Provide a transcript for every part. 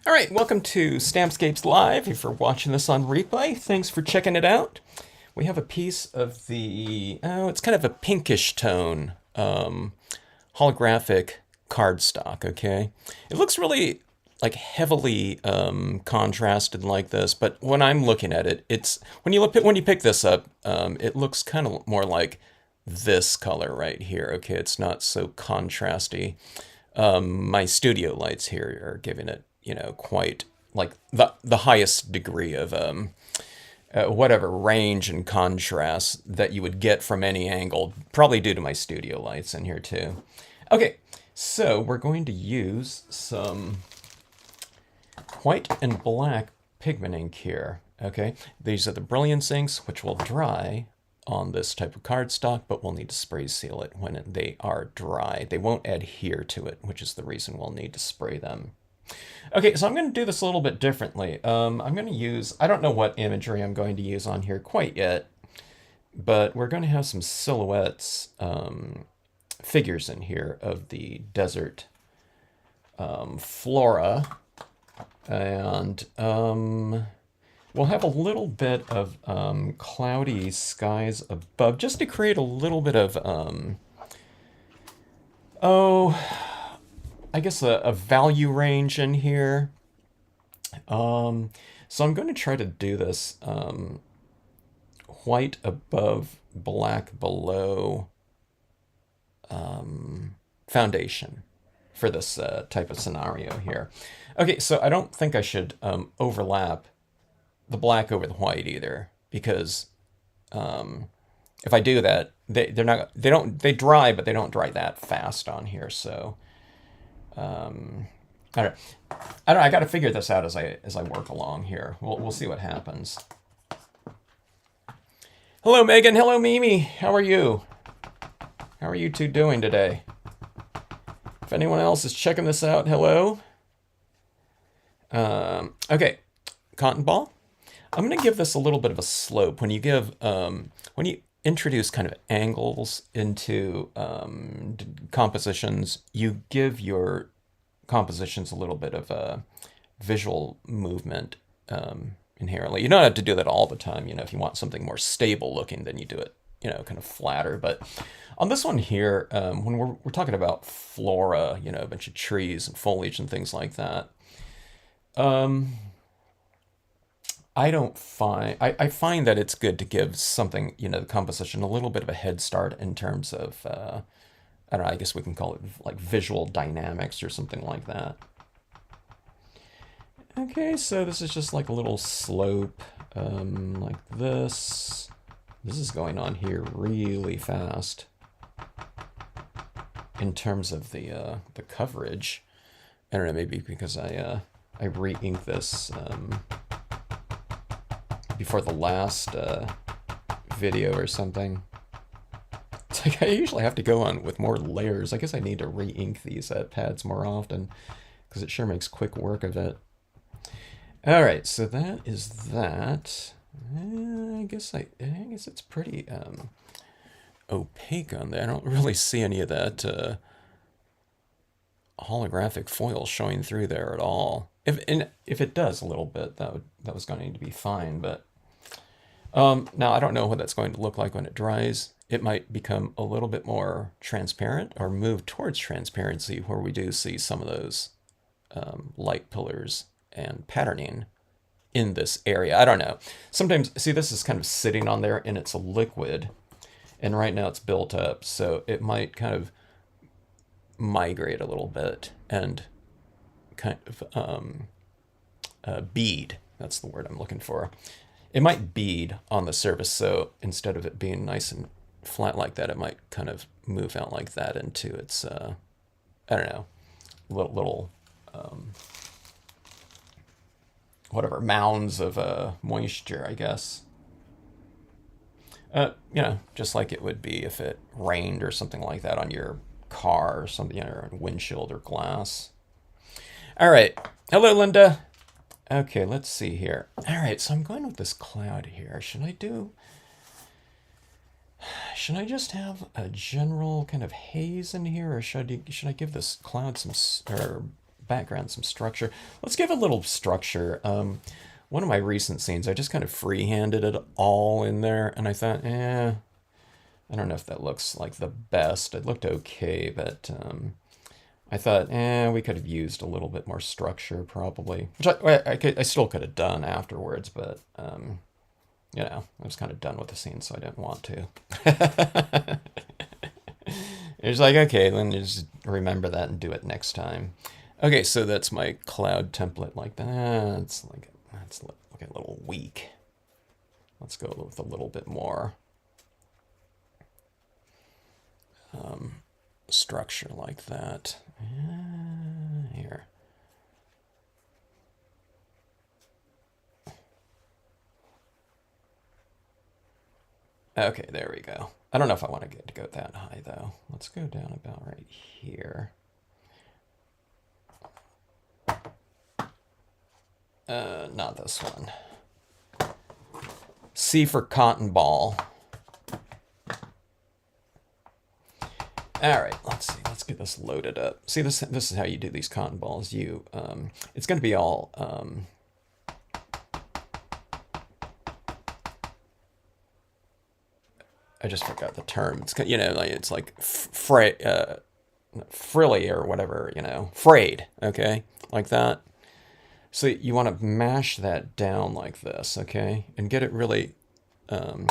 All right, welcome to Stampscapes Live. If you're watching this on replay, thanks for checking it out. We have a piece of it's kind of a pinkish tone, holographic cardstock, okay? It looks really like heavily contrasted like this, but when I'm looking at it, when you pick this up, it looks kind of more like this color right here, okay? It's not so contrasty. My studio lights here are giving it, quite like the highest degree of whatever range and contrast that you would get from any angle, probably due to my studio lights in here too. Okay, so we're going to use some white and black pigment ink here. Okay, these are the Brilliance inks, which will dry on this type of cardstock, but we'll need to spray seal it when they are dry. They won't adhere to it, which is the reason we'll need to spray them. Okay, so I'm going to do this a little bit differently. I'm going to use, I don't know what imagery I'm going to use on here quite yet, but we're going to have some silhouettes, figures in here of the desert flora, and we'll have a little bit of cloudy skies above, just to create a little bit of, I guess a value range in here. So I'm going to try to do this white above, black below foundation for this type of scenario here. Okay, so I don't think I should overlap the black over the white either, because if I do that, they dry, but they don't dry that fast on here. So I don't, I got to figure this out as I work along here. We'll see what happens. Hello, Megan. Hello, Mimi. How are you? How are you two doing today? If anyone else is checking this out, hello. Okay, cotton ball. I'm going to give this a little bit of a slope. When you introduce kind of angles into compositions, you give your compositions a little bit of a visual movement inherently. You don't have to do that all the time. If you want something more stable looking, then you do it, kind of flatter. But on this one here, when we're talking about flora, a bunch of trees and foliage and things like that, I find that it's good to give something, the composition a little bit of a head start in terms of, I don't know, I guess we can call it like visual dynamics or something like that. Okay, so this is just like a little slope, like this. This is going on here really fast in terms of the coverage. I don't know, maybe because I re-inked this before the last video or something. It's like I usually have to go on with more layers. I guess I need to re-ink these pads more often, because it sure makes quick work of it. All right, so that is that. I guess it's pretty opaque on there. I don't really see any of that holographic foil showing through there at all. If it does a little bit, that was going to be fine. But now I don't know what that's going to look like when it dries. It might become a little bit more transparent or move towards transparency, where we do see some of those light pillars and patterning in this area. I don't know. Sometimes, see, this is kind of sitting on there and it's a liquid, and right now it's built up, so it might kind of migrate a little bit and kind of bead. That's the word I'm looking for. It might bead on the surface, so instead of it being nice and flat like that, it might kind of move out like that into its, I don't know, little whatever, mounds of moisture, I guess. Just like it would be if it rained or something like that on your car or something, or windshield or glass. All right. Hello, Linda. Okay, let's see here. All right, so I'm going with this cloud here. Should I just have a general kind of haze in here, or should I give this cloud some, or background, some structure. Let's give a little structure. One of my recent scenes, I just kind of freehanded it all in there, and I thought, I don't know if that looks like the best. It looked okay, but I thought, we could have used a little bit more structure probably, which I still could have done afterwards, but you know, I was kind of done with the scene, so I didn't want to. It's like, okay, then just remember that and do it next time. Okay, so that's my cloud template like that. That's like a little weak. Let's go with a little bit more structure like that. Here. Okay, there we go. I don't know if I want to get to go that high though. Let's go down about right here. Not this one. C for cotton ball. All right, let's see. Let's get this loaded up. See, this is how you do these cotton balls. You, it's going to be all. I just forgot the term. It's, you know, like it's like frilly or whatever, you know, frayed. Okay, like that. So you want to mash that down like this, okay, and get it really kind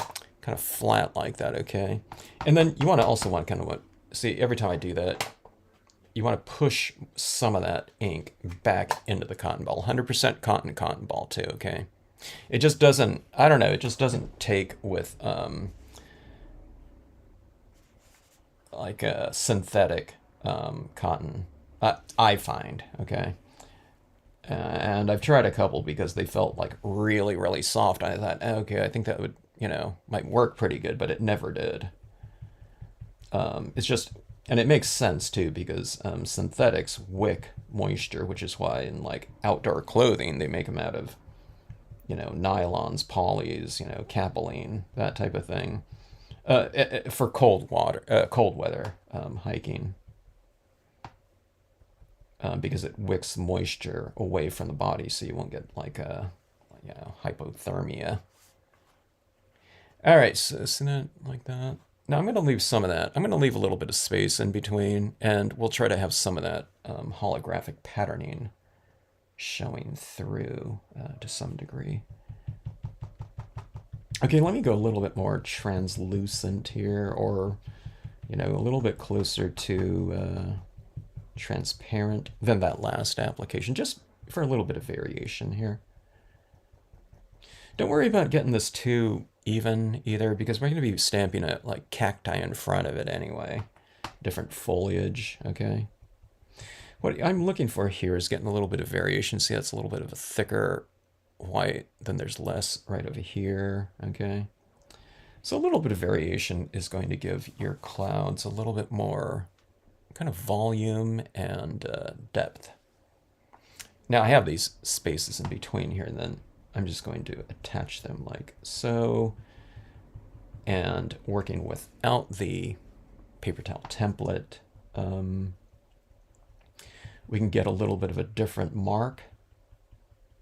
of flat like that, okay. And then you want to also want kind of what. See, every time I do that, you want to push some of that ink back into the cotton ball. 100% cotton ball too, okay? It just doesn't, I don't know, it just doesn't take with like a synthetic cotton, I find, okay? And I've tried a couple because they felt like really, really soft. I thought, okay, I think that would, you know, might work pretty good, but it never did. It's just, and it makes sense too, because synthetics wick moisture, which is why in like outdoor clothing, they make them out of, you know, nylons, polys, you know, capilene, that type of thing, for cold weather hiking, because it wicks moisture away from the body, so you won't get like a, you know, hypothermia. All right, so that like that. Now I'm going to leave some of that. I'm going to leave a little bit of space in between, and we'll try to have some of that holographic patterning showing through to some degree. Okay, let me go a little bit more translucent here, or, you know, a little bit closer to transparent than that last application, just for a little bit of variation here. Don't worry about getting this too even either, because we're going to be stamping it like cacti in front of it anyway. Different foliage, okay? What I'm looking for here is getting a little bit of variation. See, that's a little bit of a thicker white, then there's less right over here, okay? So a little bit of variation is going to give your clouds a little bit more kind of volume and depth. Now I have these spaces in between here, and then I'm just going to attach them like so, and working without the paper towel template, we can get a little bit of a different mark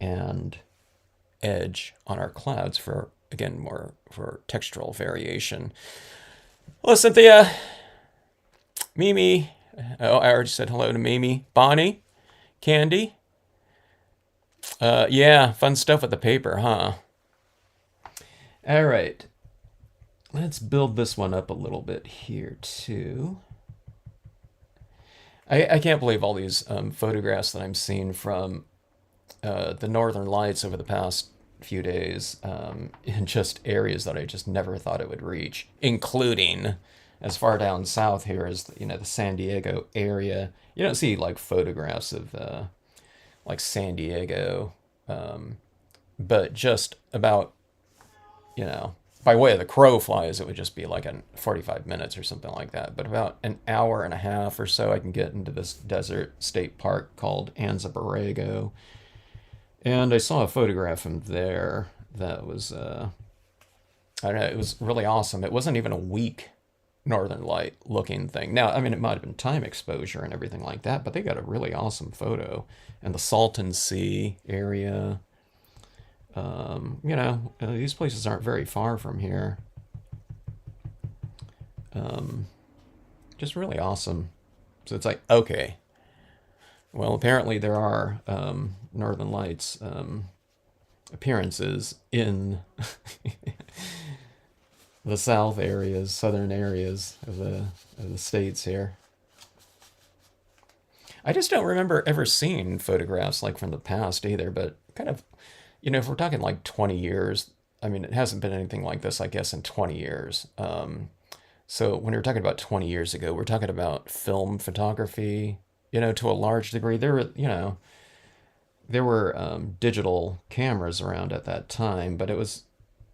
and edge on our clouds for, again, more for textural variation. Hello, Cynthia. Mimi. Oh, I already said hello to Mimi. Bonnie. Candy. Yeah, fun stuff with the paper, huh? All right. Let's build this one up a little bit here, too. I can't believe all these photographs that I'm seeing from the Northern Lights over the past few days in just areas that I just never thought it would reach, including as far down south here as, you know, the San Diego area. You don't see like photographs of like San Diego, but just about, you know, by way of the crow flies, it would just be like in 45 minutes or something like that. But about an hour and a half or so, I can get into this desert state park called Anza Borrego. And I saw a photograph from there that was, I don't know, it was really awesome. It wasn't even a week northern light looking thing. Now, I mean, it might have been time exposure and everything like that, but they got a really awesome photo. And the Salton Sea area, these places aren't very far from here. Just really awesome. So it's like, okay, well, apparently there are northern lights appearances in the south areas, southern areas of the states here. I just don't remember ever seeing photographs like from the past either, but kind of, if we're talking like 20 years, I mean, it hasn't been anything like this, I guess, in 20 years. So when we're talking about 20 years ago, we're talking about film photography, to a large degree. There were digital cameras around at that time, but it was,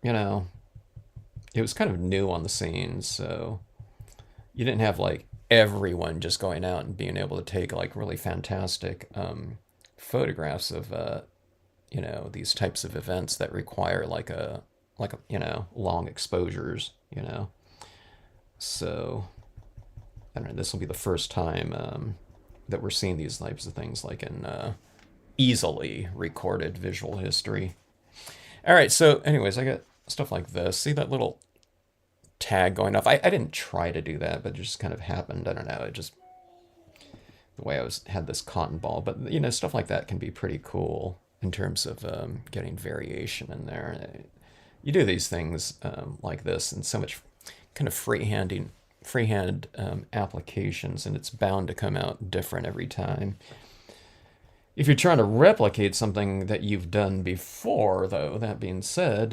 it was kind of new on the scene. So you didn't have like everyone just going out and being able to take like really fantastic photographs of, these types of events that require long exposures. So I don't know, this will be the first time that we're seeing these types of things like in easily recorded visual history. All right, so anyways, I got stuff like this. See that little tag going off? I didn't try to do that, but it just kind of happened. I don't know. It just the way had this cotton ball, but stuff like that can be pretty cool in terms of getting variation in there. You do these things like this and so much kind of freehand applications, and it's bound to come out different every time. If you're trying to replicate something that you've done before, though, that being said,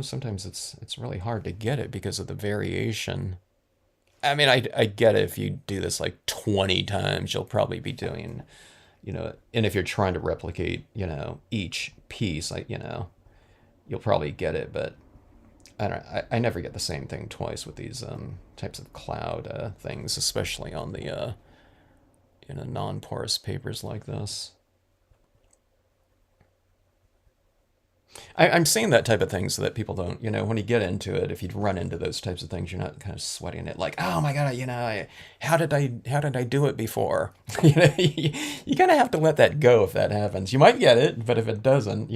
sometimes it's really hard to get it because of the variation. I mean, I get it. If you do this like 20 times, you'll probably be doing, and if you're trying to replicate, each piece, you'll probably get it, but I don't know, I never get the same thing twice with these types of cloud things, especially on the non-porous papers like this. I'm saying that type of thing so that people don't, when you get into it, if you run into those types of things, you're not kind of sweating it like, oh my God, how did I do it before? You kind of have to let that go if that happens. You might get it, but if it doesn't,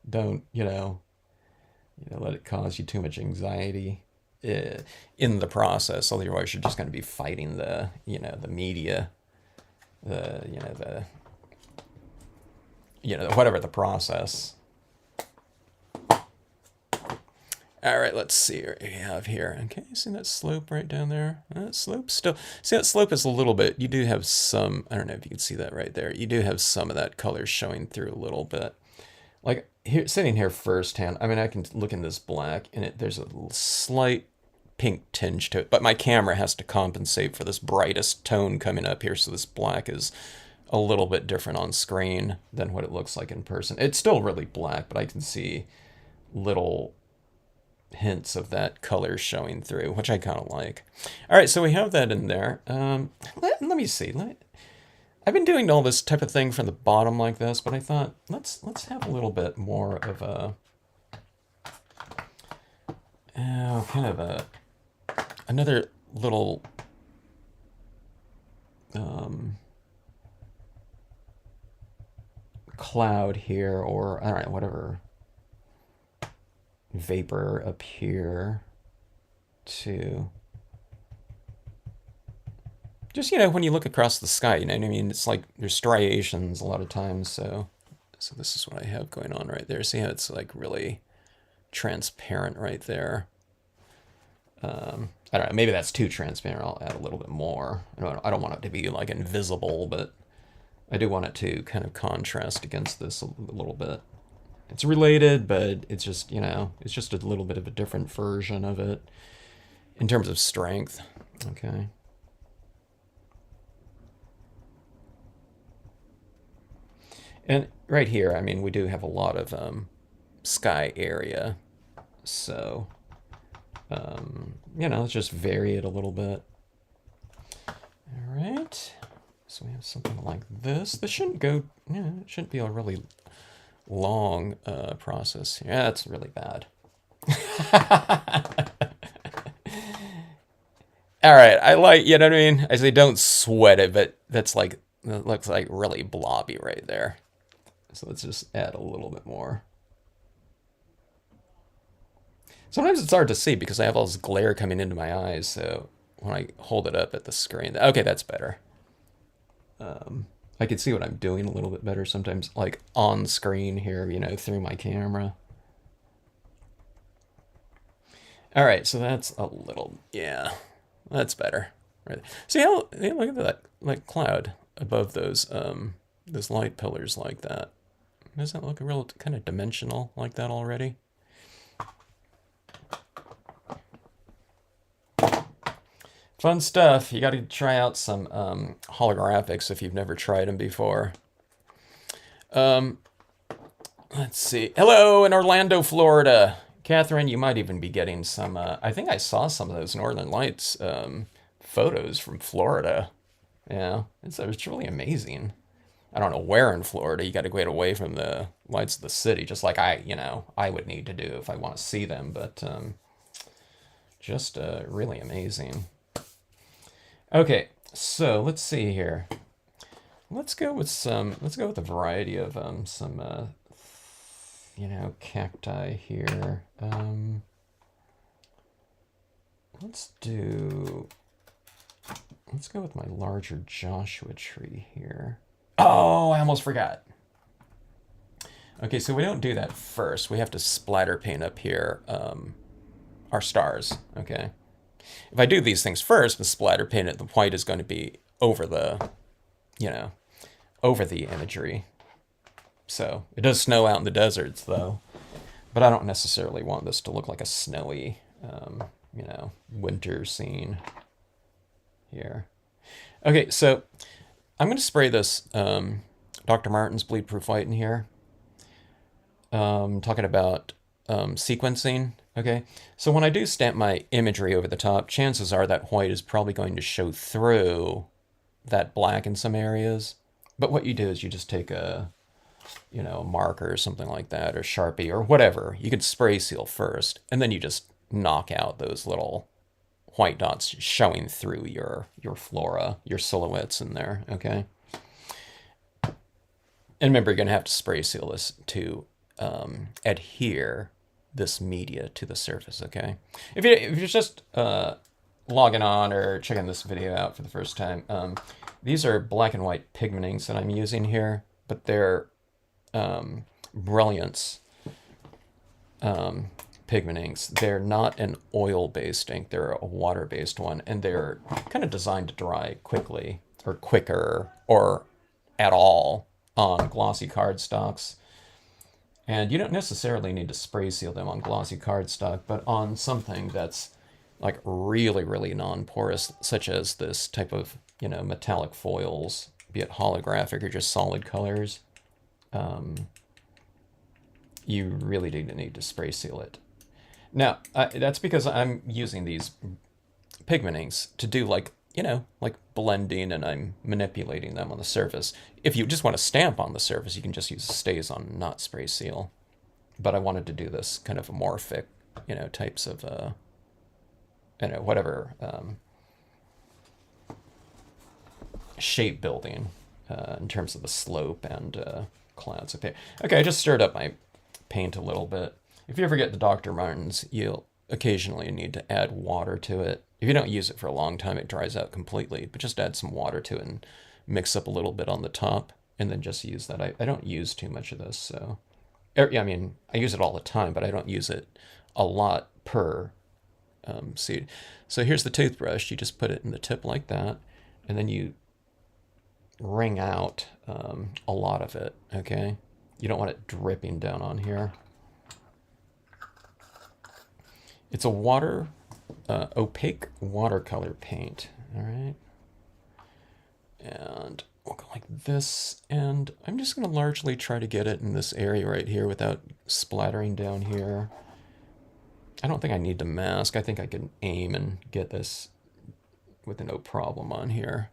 don't, let it cause you too much anxiety in the process. Otherwise, you're just going to be fighting the media, whatever the process. All right, let's see what we have here. Okay, see that slope right down there? That slope still. See, that slope is a little bit. You do have some. I don't know if you can see that right there. You do have some of that color showing through a little bit. Like here, sitting here firsthand, I mean, I can look in this black, and there's a slight pink tinge to it, but my camera has to compensate for this brightest tone coming up here, so this black is a little bit different on screen than what it looks like in person. It's still really black, but I can see little hints of that color showing through, which I kind of like. All right, so we have that in there. Let me see. I've been doing all this type of thing from the bottom like this, but I thought let's have a little bit more of a kind of another little cloud here, or I don't know, whatever vapor up here to just, when you look across the sky, what I mean? It's like there's striations a lot of times. So this is what I have going on right there. See how it's like really transparent right there. I don't know, maybe that's too transparent. I'll add a little bit more. I don't want it to be like invisible, but I do want it to kind of contrast against this a little bit. It's related, but it's just, it's just a little bit of a different version of it in terms of strength. Okay. And right here, I mean, we do have a lot of sky area. So, let's just vary it a little bit. All right. So we have something like this. This shouldn't go, it shouldn't be a really long process. Yeah, that's really bad. All right, I like, you know what I mean? I say don't sweat it, but that's like, that looks like really blobby right there. So let's just add a little bit more. Sometimes it's hard to see because I have all this glare coming into my eyes, so when I hold it up at the screen, okay, that's better. I can see what I'm doing a little bit better sometimes, like on screen here, you know, through my camera. All right, so that's a little, yeah, that's better. Right. See how, yeah, look at that, like cloud above those light pillars like that. Doesn't that look real kind of dimensional like that already? Fun stuff. You got to try out some holographics if you've never tried them before. Um, let's see. Hello in Orlando, Florida. Catherine, you might even be getting some. I think I saw some of those Northern Lights photos from Florida. Yeah, it's really amazing. I don't know where in Florida. You got to get away from the lights of the city, just like I would need to do if I want to see them. But just really amazing. Okay, so let's see here. Let's go with some. Let's go with a variety of some cacti here. Let's do. Let's go with my larger Joshua tree here. Oh, I almost forgot. Okay, so we don't do that first. We have to splatter paint up here our stars. Okay. If I do these things first with splatter paint it, the white is going to be over the, over the imagery. So it does snow out in the deserts though, but I don't necessarily want this to look like a snowy, winter scene here. Okay, so I'm going to spray this Dr. Martin's bleed proof white in here. Talking about sequencing. Okay, so when I do stamp my imagery over the top, chances are that white is probably going to show through that black in some areas. But what you do is you just take a marker or something like that, or Sharpie or whatever. You could spray seal first, and then you just knock out those little white dots showing through your flora, your silhouettes in there. Okay. And remember, you're going to have to spray seal this to adhere this media to the surface, okay? If you're just logging on or checking this video out for the first time, these are black and white pigment inks that I'm using here, but they're Brilliance pigment inks. They're not an oil-based ink, they're a water-based one, and they're kind of designed to dry quickly, or quicker, or at all on glossy cardstocks. And you don't necessarily need to spray seal them on glossy cardstock, but on something that's like really, really non-porous, such as this type of, metallic foils, be it holographic or just solid colors, you really do need to spray seal it. Now, that's because I'm using these pigment inks to do like blending, and I'm manipulating them on the surface. If you just want to stamp on the surface, you can just use StazOn, not spray seal. But I wanted to do this kind of amorphic, types of, whatever shape building in terms of the slope and clouds. Okay, I just stirred up my paint a little bit. If you ever get the Dr. Martens, you'll occasionally need to add water to it. If you don't use it for a long time, it dries out completely, but just add some water to it and mix up a little bit on the top, and then just use that. I don't use too much of this, so... I mean, I use it all the time, but I don't use it a lot per seed. So here's the toothbrush. You just put it in the tip like that, and then you wring out a lot of it, okay? You don't want it dripping down on here. It's a opaque watercolor paint, all right? And we'll go like this, and I'm just going to largely try to get it in this area right here without splattering down here. I don't think I need to mask. I think I can aim and get this with no problem on here.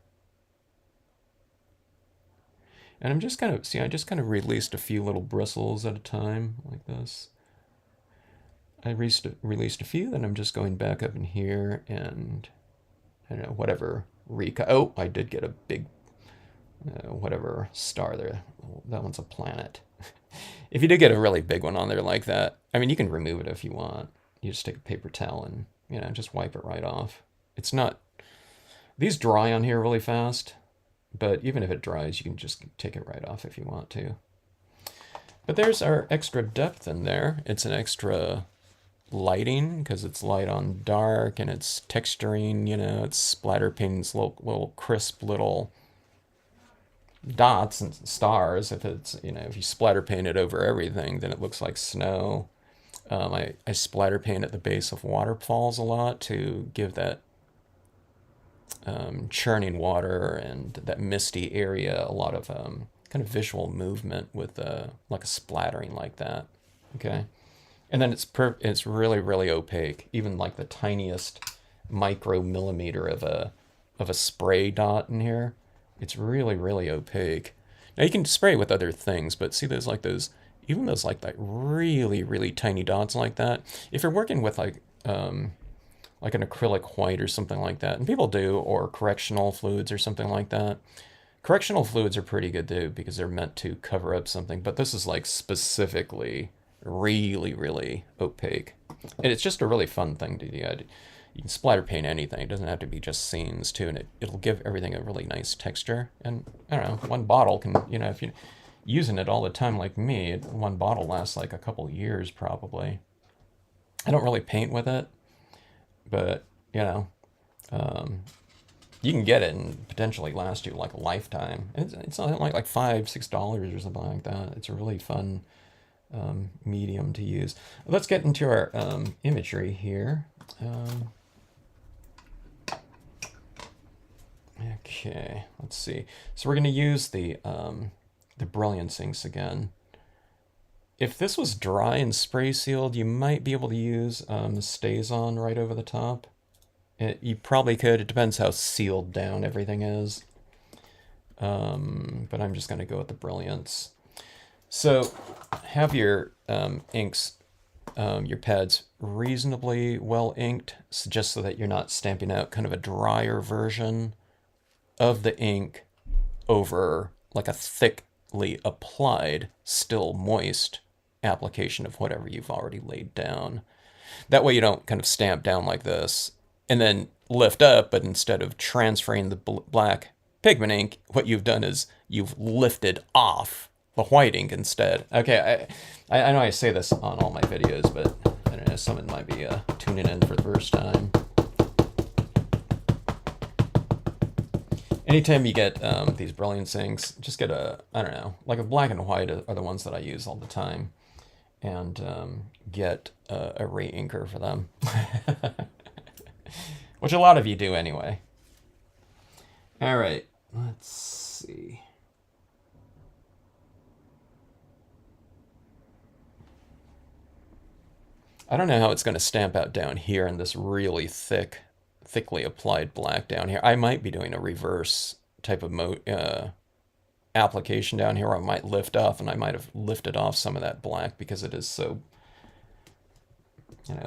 And I'm just kind of, I just kind of released a few little bristles at a time, like this. I released a few, then I'm just going back up in here and I don't know, whatever oh, I did get a big, whatever star there. That one's a planet. If you did get a really big one on there like that, I mean, you can remove it if you want. You just take a paper towel and, just wipe it right off. It's not, these dry on here really fast, but even if it dries, you can just take it right off if you want to. But there's our extra depth in there. It's an extra lighting because it's light on dark, and it's texturing, it's splatter painting little crisp little dots and stars. If it's, if you splatter paint it over everything, then it looks like snow. I splatter paint at the base of waterfalls a lot to give that churning water and that misty area a lot of kind of visual movement with like a splattering like that. Okay. And then it's really, really opaque. Even like the tiniest micromillimeter of a spray dot in here, it's really, really opaque. Now you can spray with other things, but see even those like really, really tiny dots like that. If you're working with like an acrylic white or something like that, and people do, or correctional fluids or something like that. Correctional fluids are pretty good too because they're meant to cover up something, but this is like specifically really, really opaque. And it's just a really fun thing to do. You can splatter paint anything. It doesn't have to be just scenes too, and it'll give everything a really nice texture. And I don't know, one bottle can, if you're using it all the time like me, one bottle lasts like a couple years probably. I don't really paint with it, but you can get it and potentially last you like a lifetime. It's not like $5-6 or something like that. It's a really fun medium to use. Let's get into our imagery here. Okay, let's see. So we're going to use the Brilliance inks again. If this was dry and spray sealed, you might be able to use the StazOn right over the top. You probably could. It depends how sealed down everything is. But I'm just going to go with the Brilliance. So have your inks, your pads reasonably well inked, just so that you're not stamping out kind of a drier version of the ink over like a thickly applied, still moist application of whatever you've already laid down. That way you don't kind of stamp down like this and then lift up, but instead of transferring the black pigment ink, what you've done is you've lifted off the white ink instead. Okay, I know I say this on all my videos, but I don't know, someone might be tuning in for the first time. Anytime you get these Brilliance inks, just get I don't know, like a black and white are the ones that I use all the time, and get a re-inker for them. Which a lot of you do anyway. All right, let's see. I don't know how it's going to stamp out down here in this really thickly applied black down here. I might be doing a reverse type of application down here where I might lift off, and I might have lifted off some of that black because it is so,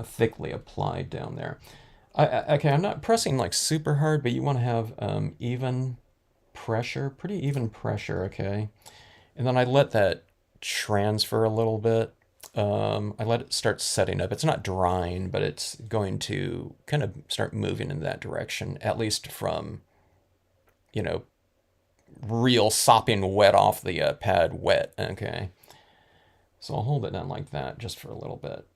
thickly applied down there. Okay, I'm not pressing like super hard, but you want to have even pressure, pretty even pressure, okay? And then I let that transfer a little bit. I let it start setting up. It's not drying, but it's going to kind of start moving in that direction, at least from, real sopping wet off the pad wet, okay? So I'll hold it down like that just for a little bit.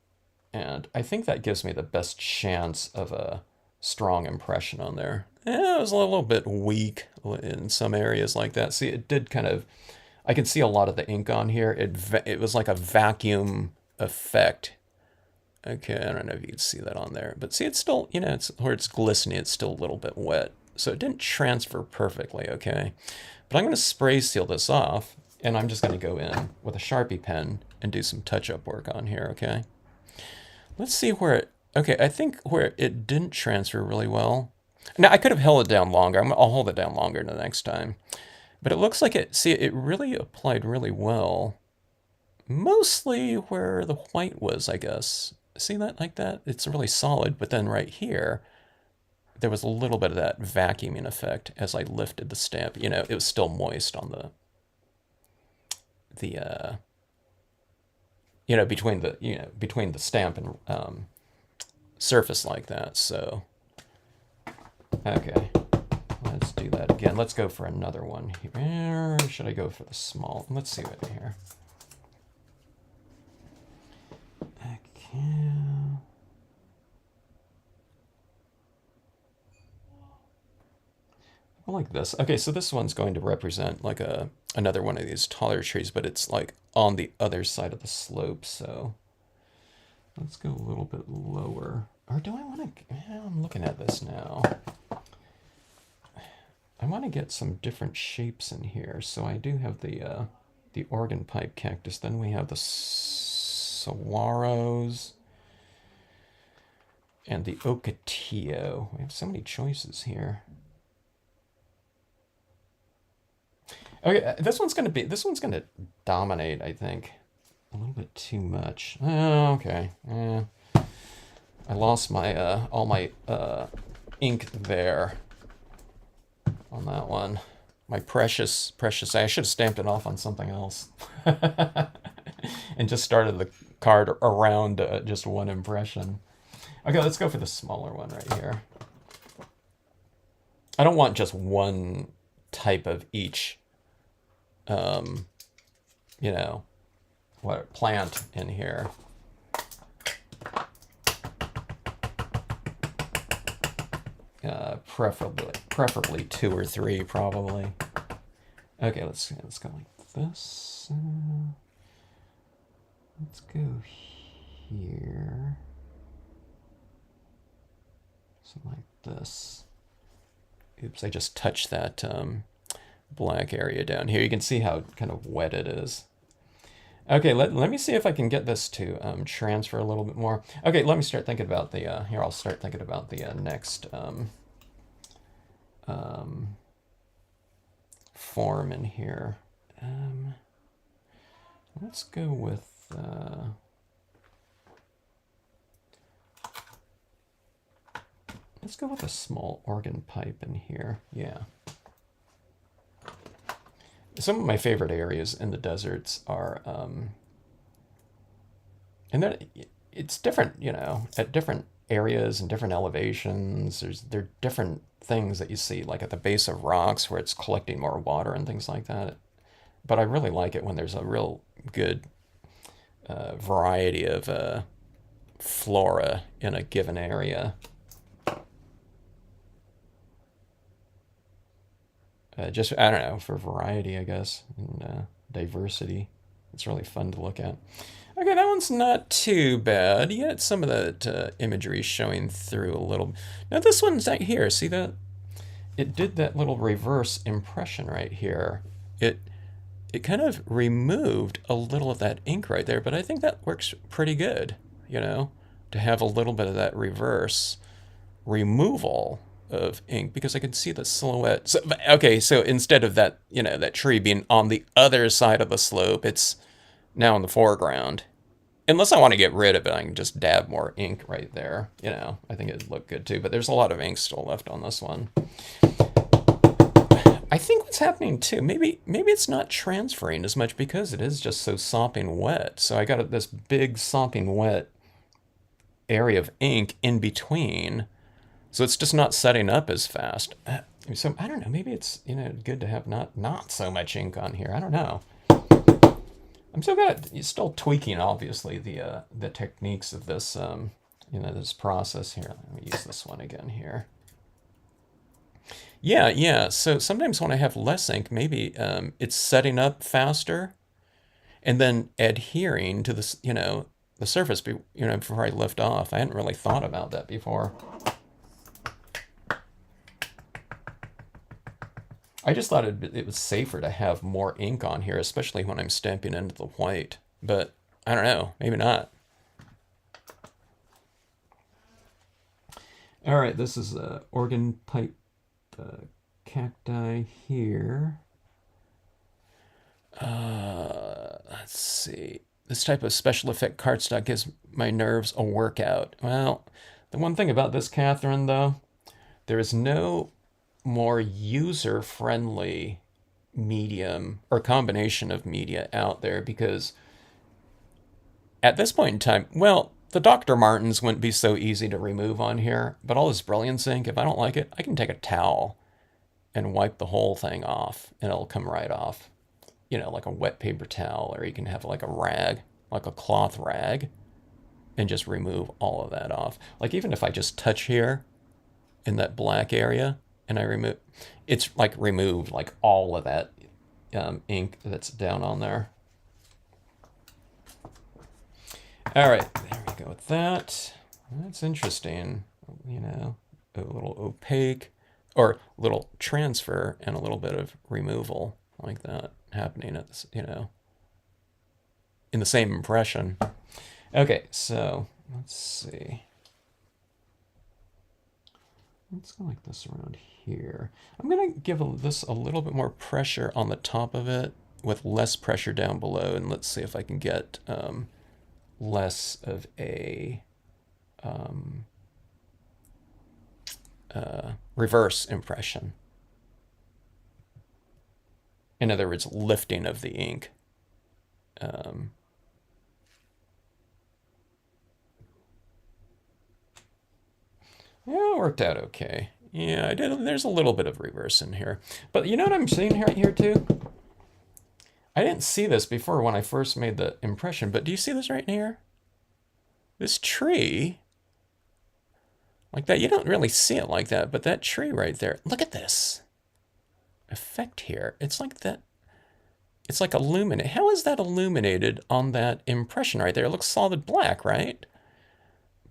And I think that gives me the best chance of a strong impression on there. It was a little bit weak in some areas like that. See, it did kind of, I can see a lot of the ink on here. It was like a vacuum effect. Okay, I don't know if you can see that on there. But see, it's still, it's where it's glistening, it's still a little bit wet. So it didn't transfer perfectly, okay? But I'm going to spray seal this off, and I'm just going to go in with a Sharpie pen and do some touch-up work on here, okay? Let's see where it, okay, I think where it didn't transfer really well. Now, I could have held it down longer. I'll hold it down longer the next time. But it looks like it really applied really well. Mostly where the white was, I guess. See that like that? It's really solid, but then right here, there was a little bit of that vacuuming effect as I lifted the stamp. You know, it was still moist on the you know, between the stamp and surface like that. So okay, let's do that again. Let's go for another one here. Or should I go for the small? Let's see what here. Okay. I like this. Okay, so this one's going to represent like another one of these taller trees, but it's like on the other side of the slope. So let's go a little bit lower. Or do I want to? I'm looking at this now. I want to get some different shapes in here. So I do have the organ pipe cactus. Then we have the saguaros and the ocotillo. We have so many choices here. Okay, this one's gonna dominate, I think. A little bit too much. Oh, okay. I lost my all my ink there on that one. My precious. I should have stamped it off on something else, and just started the card around just one impression. Okay, let's go for the smaller one right here. I don't want just one type of each. You know, what plant in here. Preferably 2 or 3, probably. Okay, let's go like this. Let's go here. Something like this. Oops, I just touched that black area down here. You can see how kind of wet it is. Okay, let me see if I can get this to transfer a little bit more. Okay, let me start thinking about the, here, I'll start thinking about the next form in here. Let's go with, let's go with a small organ pipe in here, yeah. Some of my favorite areas in the deserts are, and then it's different, you know, at different areas and different elevations. There are different things that you see, like at the base of rocks where it's collecting more water and things like that. But I really like it when there's a real good variety of flora in a given area. Just, I don't know, for variety, I guess, and diversity. It's really fun to look at. Okay, that one's not too bad. Yet some of that imagery showing through a little. Now this one's right here. See that? It did that little reverse impression right here. It kind of removed a little of that ink right there, but I think that works pretty good, you know, to have a little bit of that reverse removal of ink, because I could see the silhouette. So, okay, so instead of that, you know, that tree being on the other side of the slope, it's now in the foreground. Unless I want to get rid of it, I can just dab more ink right there. You know, I think it'd look good too, but there's a lot of ink still left on this one. I think what's happening too, maybe it's not transferring as much because it is just so sopping wet. So I got this big sopping wet area of ink in between. So it's just not setting up as fast. So I don't know. Maybe it's, you know, good to have not so much ink on here. I don't know. I'm still tweaking, obviously, the techniques of this you know, this process here. Let me use this one again here. Yeah. So sometimes when I have less ink, maybe it's setting up faster, and then adhering to this, you know, the surface. You know, before I lift off. I hadn't really thought about that before. I just thought it was safer to have more ink on here, especially when I'm stamping into the white. But I don't know, maybe not. All right, this is organ pipe cacti here. Let's see. This type of special effect cardstock gives my nerves a workout. Well, the one thing about this, Catherine, though, There is no more user-friendly medium or combination of media out there because at this point in time, well, the Dr. Martens wouldn't be so easy to remove on here, but all this Brilliance ink, if I don't like it, I can take a towel and wipe the whole thing off and it'll come right off. You know, like a wet paper towel, or you can have like a rag, like a cloth rag, and just remove all of that off. Like even if I just touch here in that black area and I remove, it's like removed like all of that ink that's down on there. All right, there we go with that. That's interesting. You know, a little opaque or a little transfer and a little bit of removal like that happening at this, you know, in the same impression. Okay, so let's see. Let's go like this around here. I'm gonna give this a little bit more pressure on the top of it with less pressure down below, and let's see if I can get less of a reverse impression. In other words, lifting of the ink. Yeah, it worked out okay. Yeah, I did. There's a little bit of reverse in here. But you know what I'm seeing right here too? I didn't see this before when I first made the impression, but do you see this right in here? This tree, like that, you don't really see it like that, but that tree right there, look at this effect here. It's like that, it's like illuminate. How is that illuminated on that impression right there? It looks solid black, right?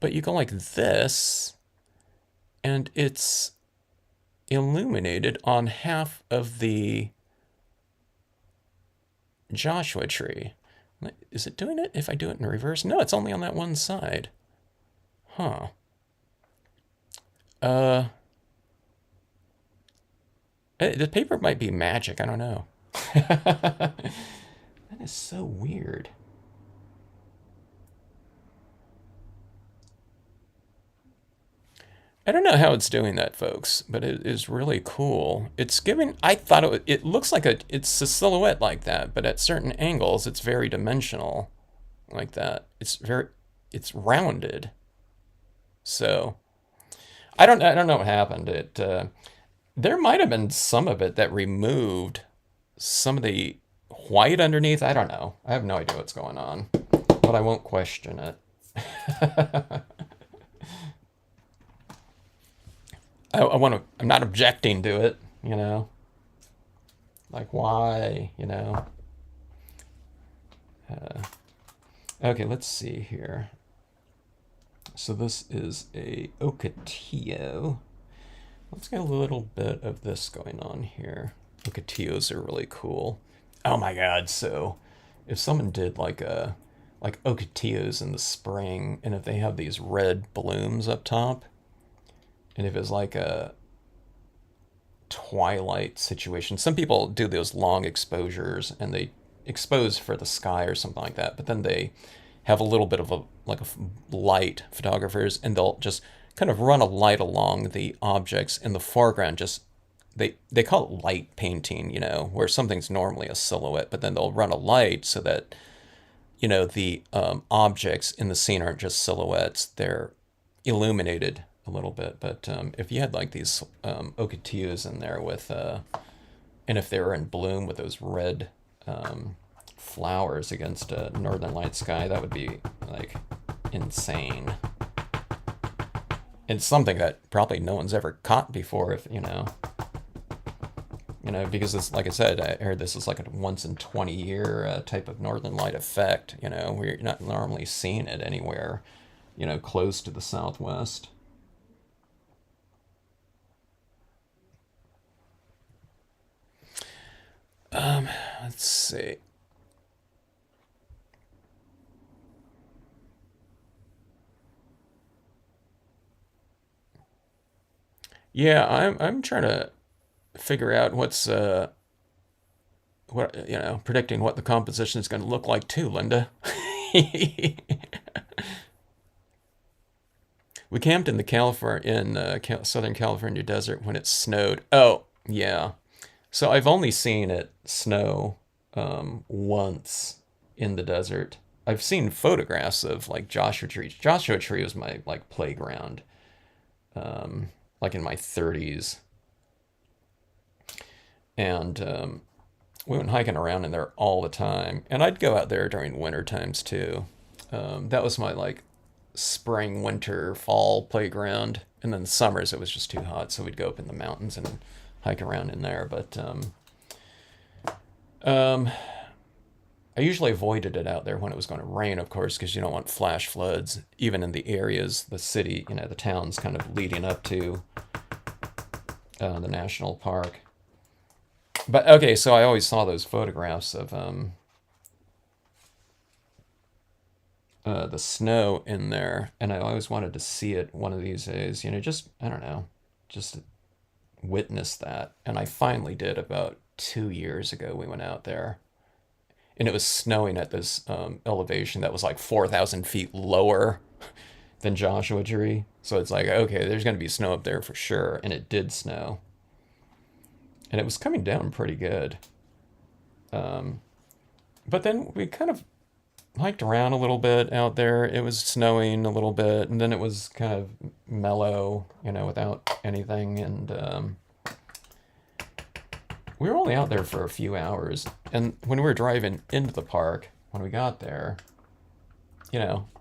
But you go like this, and it's illuminated on half of the Joshua tree. Is it doing it if I do it in reverse? No, it's only on that one side. Huh. The paper might be magic. I don't know. That is so weird. I don't know how it's doing that, folks, but it is really cool. It's giving, I thought it looks like it's a silhouette like that, but at certain angles, it's very dimensional like that. It's rounded. So, I don't know what happened. There might have been some of it that removed some of the white underneath. I don't know. I have no idea what's going on, but I won't question it. I'm not objecting to it, you know. Like, why, you know. Okay, let's see here. So this is a Ocotillo. Let's get a little bit of this going on here. Ocotillos are really cool. Oh my god, so if someone did like Ocotillos in the spring, and if they have these red blooms up top, and if it's like a twilight situation, some people do those long exposures and they expose for the sky or something like that, but then they have a little bit of a light, photographers, and they'll just kind of run a light along the objects in the foreground. Just they call it light painting, you know, where something's normally a silhouette, but then they'll run a light so that, you know, the objects in the scene aren't just silhouettes, they're illuminated a little bit. But if you had like these ocotillos in there with and if they were in bloom with those red flowers against a northern light sky, that would be like insane. It's something that probably no one's ever caught before, if you know, because it's like I said, I heard this is like a once in 20 year type of northern light effect, you know, where you're not normally seeing it anywhere, you know, close to the southwest. Let's see. Yeah, I'm trying to figure out what you know, predicting what the composition is going to look like too, Linda. We camped in the Southern California desert when it snowed. Oh, yeah. So I've only seen it snow once in the desert. I've seen photographs of like Joshua Tree. Joshua Tree was my like playground, like in my 30s, and we went hiking around in there all the time. And I'd go out there during winter times too. That was my like spring, winter, fall playground. And then summers it was just too hot, so we'd go up in the mountains and hike around in there. But um, I usually avoided it out there when it was going to rain, of course, because you don't want flash floods, even in the areas, the city, the towns kind of leading up to the national park. But okay, so I always saw those photographs of the snow in there, and I always wanted to see it one of these days. Just I don't know, just witness that. And I finally did about 2 years ago. We went out there, and it was snowing at this elevation that was like 4,000 feet lower than Joshua Tree. So it's like, okay, there's going to be snow up there for sure. And it did snow. And it was coming down pretty good. But then we kind of hiked around a little bit out there. It was snowing a little bit, and then it was kind of mellow, without anything. And we were only out there for a few hours. And when we were driving into the park, when we got there,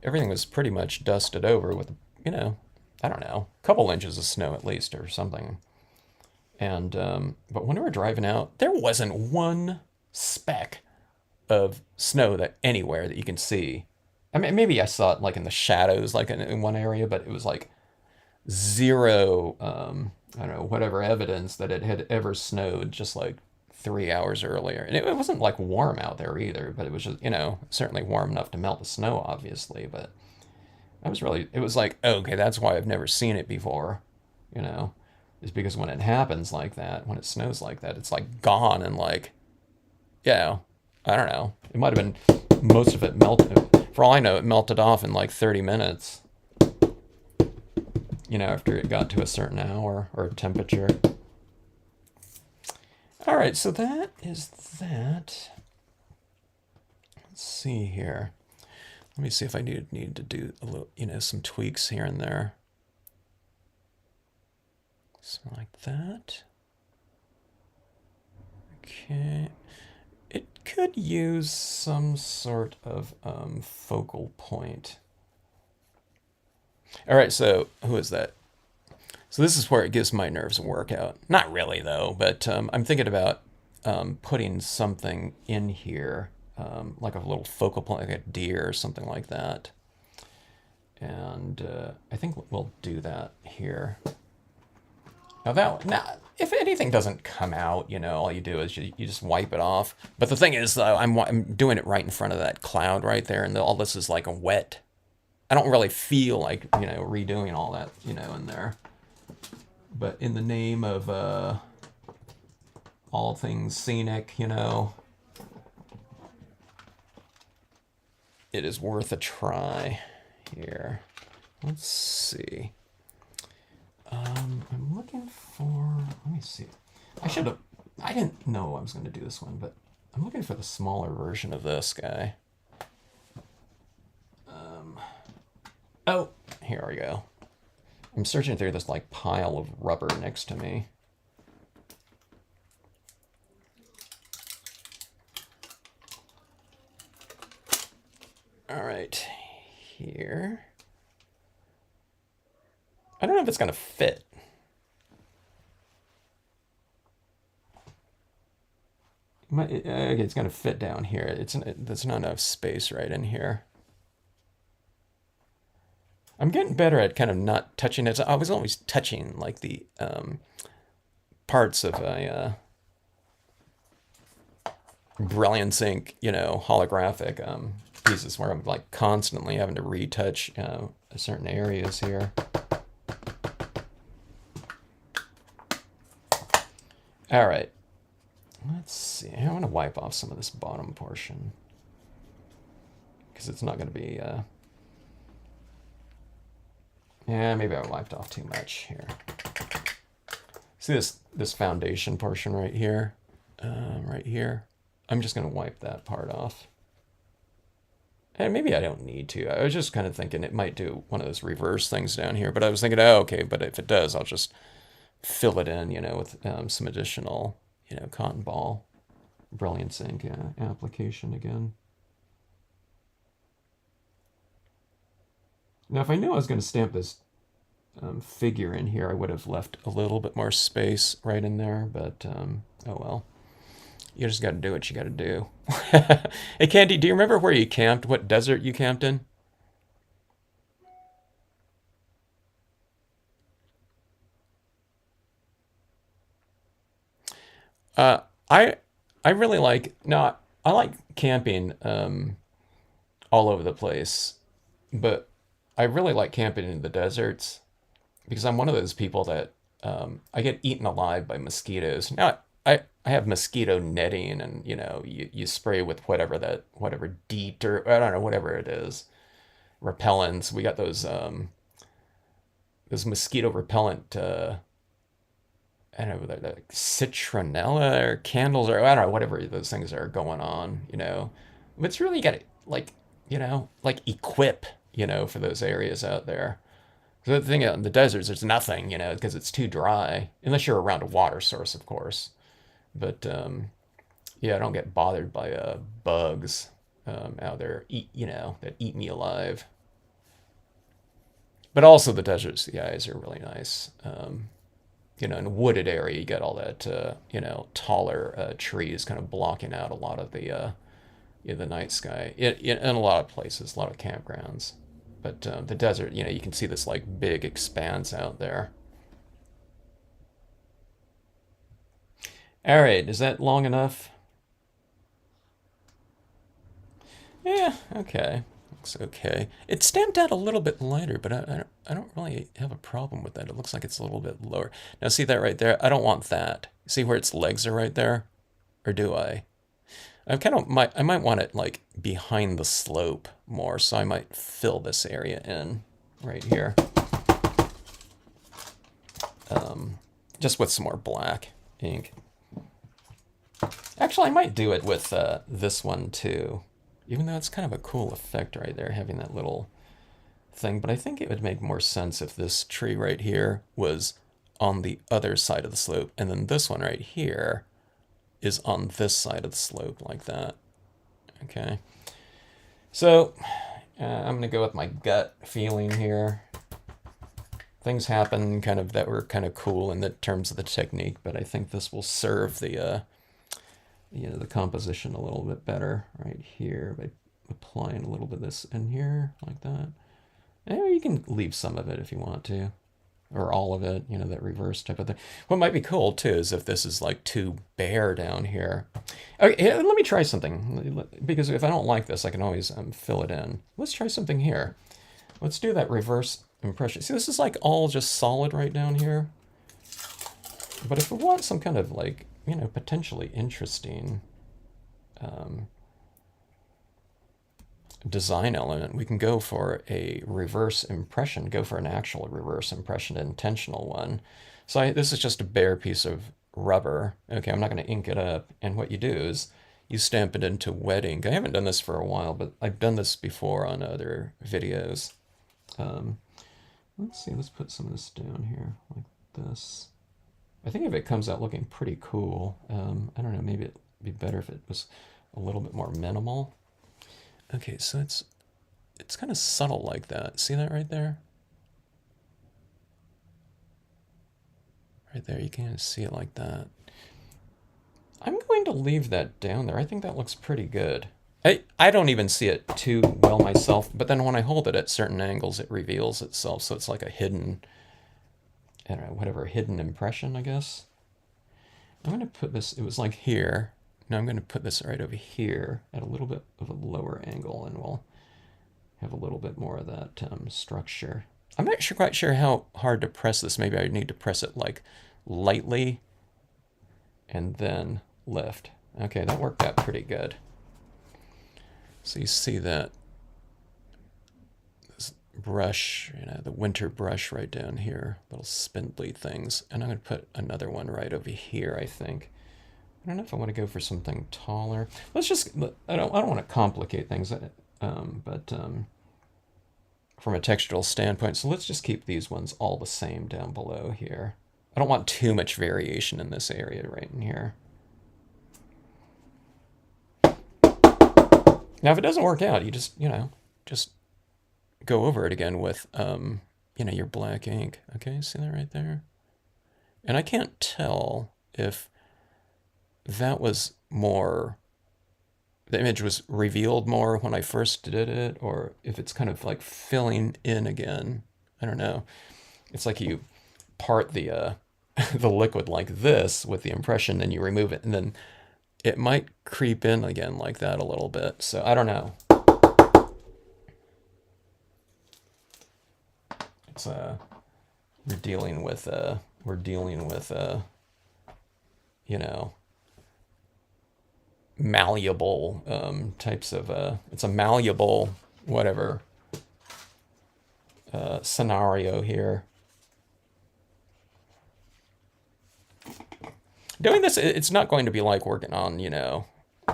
everything was pretty much dusted over with, I don't know, a couple inches of snow at least or something. And but when we were driving out, there wasn't one speck of snow that anywhere that you can see. I mean, maybe I saw it like in the shadows, like in one area, but it was like zero, I don't know, whatever evidence that it had ever snowed just like 3 hours earlier. And it wasn't like warm out there either, but it was just, certainly warm enough to melt the snow, obviously. But it was like, okay, that's why I've never seen it before, is because when it happens like that, when it snows like that, it's like gone and like, I don't know. It might have been most of it melted. For all I know, it melted off in like 30 minutes, after it got to a certain hour or temperature. All right, so that is that. Let's see here. Let me see if I need to do a little, some tweaks here and there. So like that. Okay. It could use some sort of focal point. All right, so who is that? So this is where it gives my nerves a workout. Not really, though, but I'm thinking about putting something in here, like a little focal point, like a deer or something like that. And I think we'll do that here. Now, if anything doesn't come out, all you do is you just wipe it off. But the thing is, though, I'm doing it right in front of that cloud right there, and all this is like a wet. I don't really feel like, redoing all that, in there. But in the name of all things scenic, it is worth a try here. Let's see. I'm looking for, let me see. I didn't know I was going to do this one, but I'm looking for the smaller version of this guy. Oh, here we go. I'm searching through this like pile of rubber next to me. All right, here. I don't know if it's gonna fit. Okay, it's gonna fit down here. There's not enough space right in here. I'm getting better at kind of not touching it. I was always touching like the parts of a Brilliance Ink, holographic pieces where I'm like constantly having to retouch certain areas here. All right, let's see. I want to wipe off some of this bottom portion because it's not going to be Yeah, maybe I wiped off too much here. See this foundation portion right here? Right here. I'm just going to wipe that part off. And maybe I don't need to. I was just kind of thinking it might do one of those reverse things down here. But I was thinking, oh, okay, but if it does, I'll just fill it in, with some additional, cotton ball Brilliance ink application again. Now, if I knew I was going to stamp this figure in here, I would have left a little bit more space right in there, but oh well. You just got to do what you got to do. Hey, Candy, do you remember where you camped? What desert you camped in? Uh, I I really like no, I like camping all over the place, but I really like camping in the deserts because I'm one of those people that I get eaten alive by mosquitoes. Now I have mosquito netting, and you spray with whatever DEET or I don't know whatever it is repellents. We got those mosquito repellent. I don't know, like citronella or candles or I don't know, whatever those things are going on, But it's really got to, like, like equip, for those areas out there. So the thing out in the deserts, there's nothing, because it's too dry, unless you're around a water source, of course. But yeah, I don't get bothered by bugs out there, that eat me alive. But also the deserts, the guys are really nice. In a wooded area, you get all that, taller trees kind of blocking out a lot of the night sky in a lot of places, a lot of campgrounds. But the desert, you can see this like big expanse out there. All right, is that long enough? Yeah, okay. Looks okay. It's stamped out a little bit lighter, but I don't really have a problem with that. It looks like it's a little bit lower. Now, see that right there? I don't want that. See where its legs are right there? Or do I? I might want it like behind the slope more, so I might fill this area in right here. Just with some more black ink. Actually, I might do it with this one too. Even though it's kind of a cool effect right there, having that little thing. But I think it would make more sense if this tree right here was on the other side of the slope, and then this one right here is on this side of the slope like that. Okay. So I'm going to go with my gut feeling here. Things happen kind of that were kind of cool in the terms of the technique, but I think this will serve the the composition a little bit better right here by applying a little bit of this in here like that. And you can leave some of it if you want to, or all of it, that reverse type of thing. What might be cool too is if this is like too bare down here. Okay, let me try something, because if I don't like this, I can always fill it in. Let's try something here. Let's do that reverse impression. See, this is like all just solid right down here. But if we want some kind of like, potentially interesting design element, we can go for a reverse impression, go for an actual reverse impression, an intentional one. So this is just a bare piece of rubber. Okay, I'm not going to ink it up. And what you do is you stamp it into wet ink. I haven't done this for a while, but I've done this before on other videos. Let's see, let's put some of this down here like this. I think if it comes out looking pretty cool, I don't know, maybe it'd be better if it was a little bit more minimal. Okay, so it's kind of subtle like that. See that right there? Right there, you can see it like that. I'm going to leave that down there. I think that looks pretty good. I don't even see it too well myself, but then when I hold it at certain angles, it reveals itself, so it's like a hidden, I don't know, whatever, hidden impression, I guess. I'm going to put this, it was like here. Now I'm going to put this right over here at a little bit of a lower angle, and we'll have a little bit more of that structure. I'm not quite sure how hard to press this. Maybe I need to press it like lightly and then lift. Okay, that worked out pretty good. So you see that this brush, the winter brush right down here, little spindly things. And I'm going to put another one right over here, I think. I don't know if I want to go for something taller. Let's just, I don't want to complicate things, but from a textural standpoint, so let's just keep these ones all the same down below here. I don't want too much variation in this area right in here. Now, if it doesn't work out, you just, just go over it again with, your black ink. Okay, see that right there? And I can't tell if that was more, the image was revealed more when I first did it, or if it's kind of like filling in again. I don't know. It's like you part the the liquid like this with the impression, then you remove it, and then it might creep in again like that a little bit. So I don't know. It's we're dealing with malleable types of it's a malleable whatever scenario here. Doing this, it's not going to be like working on,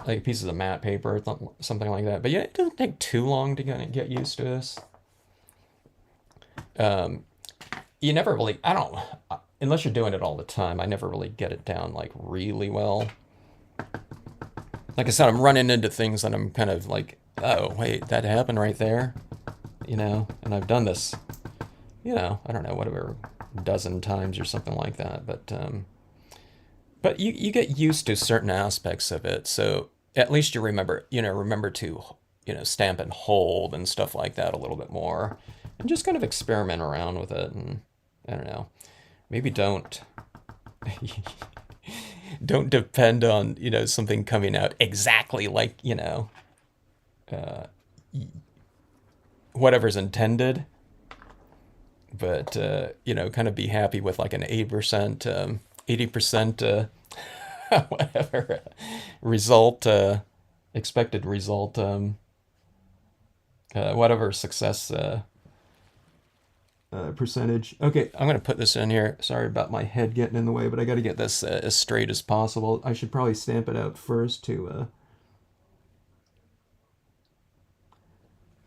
like pieces of matte paper, something like that. But yeah, it doesn't take too long to get used to this. You never really, unless you're doing it all the time, I never really get it down like really well. Like I said, I'm running into things that I'm kind of like, oh, wait, that happened right there, and I've done this, I don't know, whatever, a dozen times or something like that. But you get used to certain aspects of it, so at least you remember to, stamp and hold and stuff like that a little bit more, and just kind of experiment around with it, and I don't know, maybe don't depend on, something coming out exactly like, whatever's intended, but, kind of be happy with like an 8%, 80%, whatever result, expected result, whatever success percentage. Okay, I'm going to put this in here. Sorry about my head getting in the way, but I got to get this as straight as possible. I should probably stamp it out first to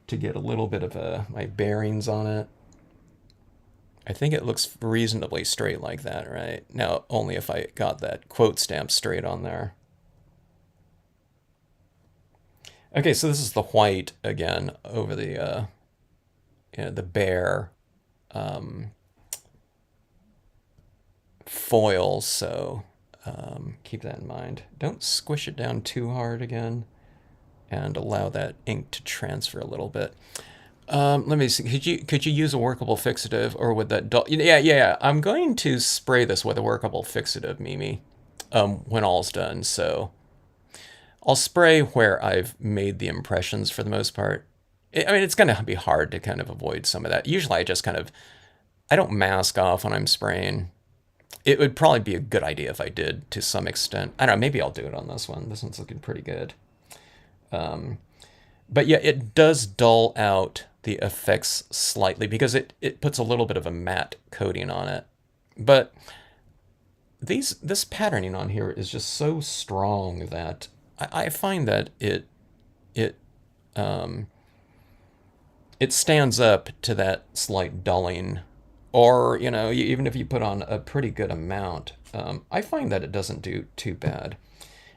get a little bit of my bearings on it. I think it looks reasonably straight like that, right? Now, only if I got that quote stamp straight on there. Okay, so this is the white again over the the bare foil, so keep that in mind. Don't squish it down too hard again, and allow that ink to transfer a little bit. Let me see. Could you use a workable fixative, or would that dull? Yeah. I'm going to spray this with a workable fixative, Mimi, when all's done. So I'll spray where I've made the impressions for the most part. It's going to be hard to kind of avoid some of that. Usually I just I don't mask off when I'm spraying. It would probably be a good idea if I did to some extent. I don't know, maybe I'll do it on this one. This one's looking pretty good. But yeah, it does dull out the effects slightly because it puts a little bit of a matte coating on it. But this patterning on here is just so strong that I find that it stands up to that slight dulling. Or, even if you put on a pretty good amount, I find that it doesn't do too bad.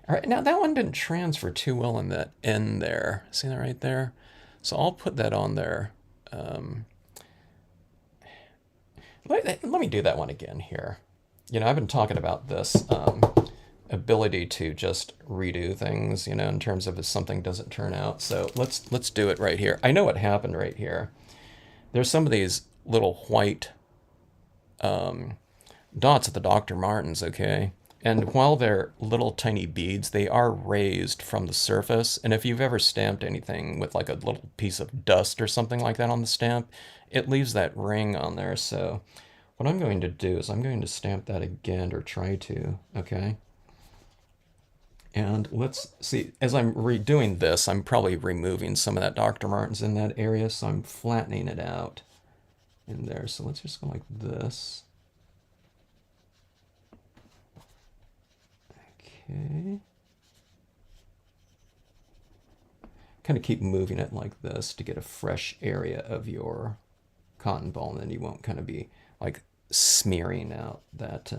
All right, now that one didn't transfer too well in that end there. See that right there? So I'll put that on there. Let me do that one again here. I've been talking about this ability to just redo things, in terms of if something doesn't turn out. So let's do it right here. I know what happened right here. There's some of these little white dots at the Dr. Martens, okay? And while they're little tiny beads, they are raised from the surface. And if you've ever stamped anything with like a little piece of dust or something like that on the stamp, it leaves that ring on there. So what I'm going to do is I'm going to stamp that again, or try to, okay? And let's see, as I'm redoing this, I'm probably removing some of that Dr. Martens in that area, so I'm flattening it out in there. So let's just go like this. Okay. Kind of keep moving it like this to get a fresh area of your cotton ball, and then you won't kind of be like smearing out that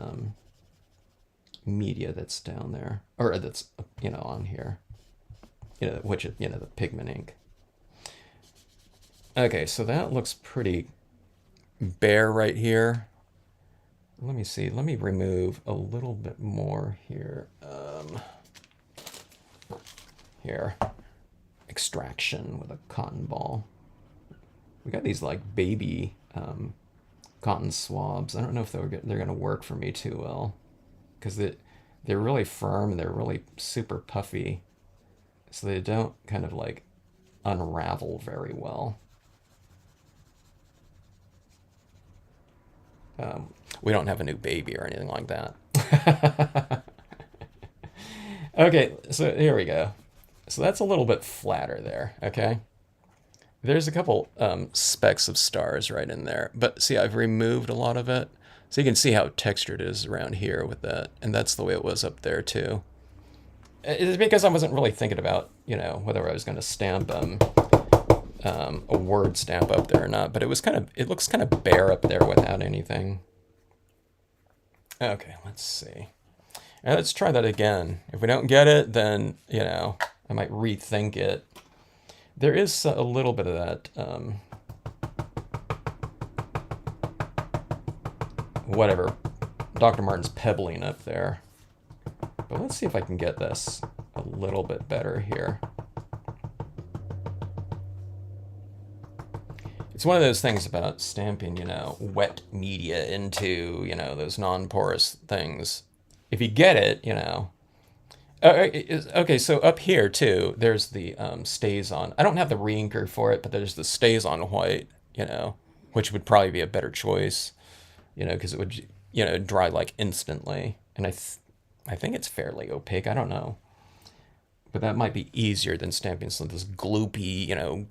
media that's down there, or that's, on here, which, the pigment ink. Okay, so that looks pretty bare right here. Let me see. Let me remove a little bit more here. Here. Extraction with a cotton ball. We got these like baby cotton swabs. I don't know if they're going to work for me too well, because they're really firm and they're really super puffy, so they don't kind of like unravel very well. We don't have a new baby or anything like that. Okay, so here we go. So that's a little bit flatter there, okay? There's a couple specks of stars right in there, but see, I've removed a lot of it. So you can see how textured it is around here with that, and that's the way it was up there too. It's because I wasn't really thinking about, whether I was going to stamp a word stamp up there or not, but it looks kind of bare up there without anything. Okay, let's see. Now let's try that again. If we don't get it, then, I might rethink it. There is a little bit of that, whatever, Dr. Martens pebbling up there. But let's see if I can get this a little bit better here. It's one of those things about stamping, wet media into, those non-porous things. If you get it, okay, so up here too, there's the StazOn. I don't have the reinker for it, but there's the StazOn white, which would probably be a better choice, because it would, dry like instantly. And I think it's fairly opaque. I don't know, but that might be easier than stamping some of this gloopy,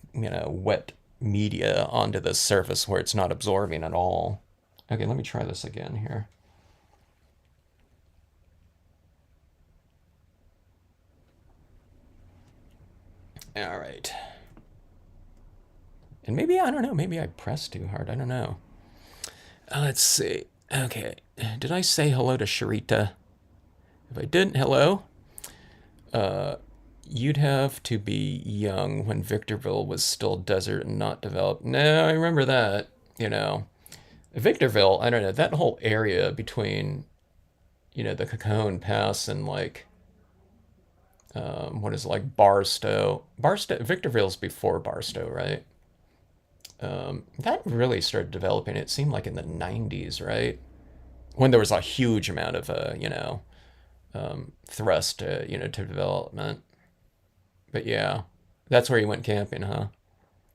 wet media onto the surface where it's not absorbing at all. Okay, let me try this again here. All right. And maybe, I don't know, maybe I pressed too hard. I don't know. Let's see. Okay. Did I say hello to Sharita? If I didn't, hello. You'd have to be young when Victorville was still desert and not developed. No, I remember that, Victorville, I don't know, that whole area between, the Cajon Pass and like, what is it, like Barstow? Victorville's before Barstow, right? That really started developing, it seemed like in the 90s, right? When there was a huge amount of, thrust, to development. But yeah, that's where you went camping, huh?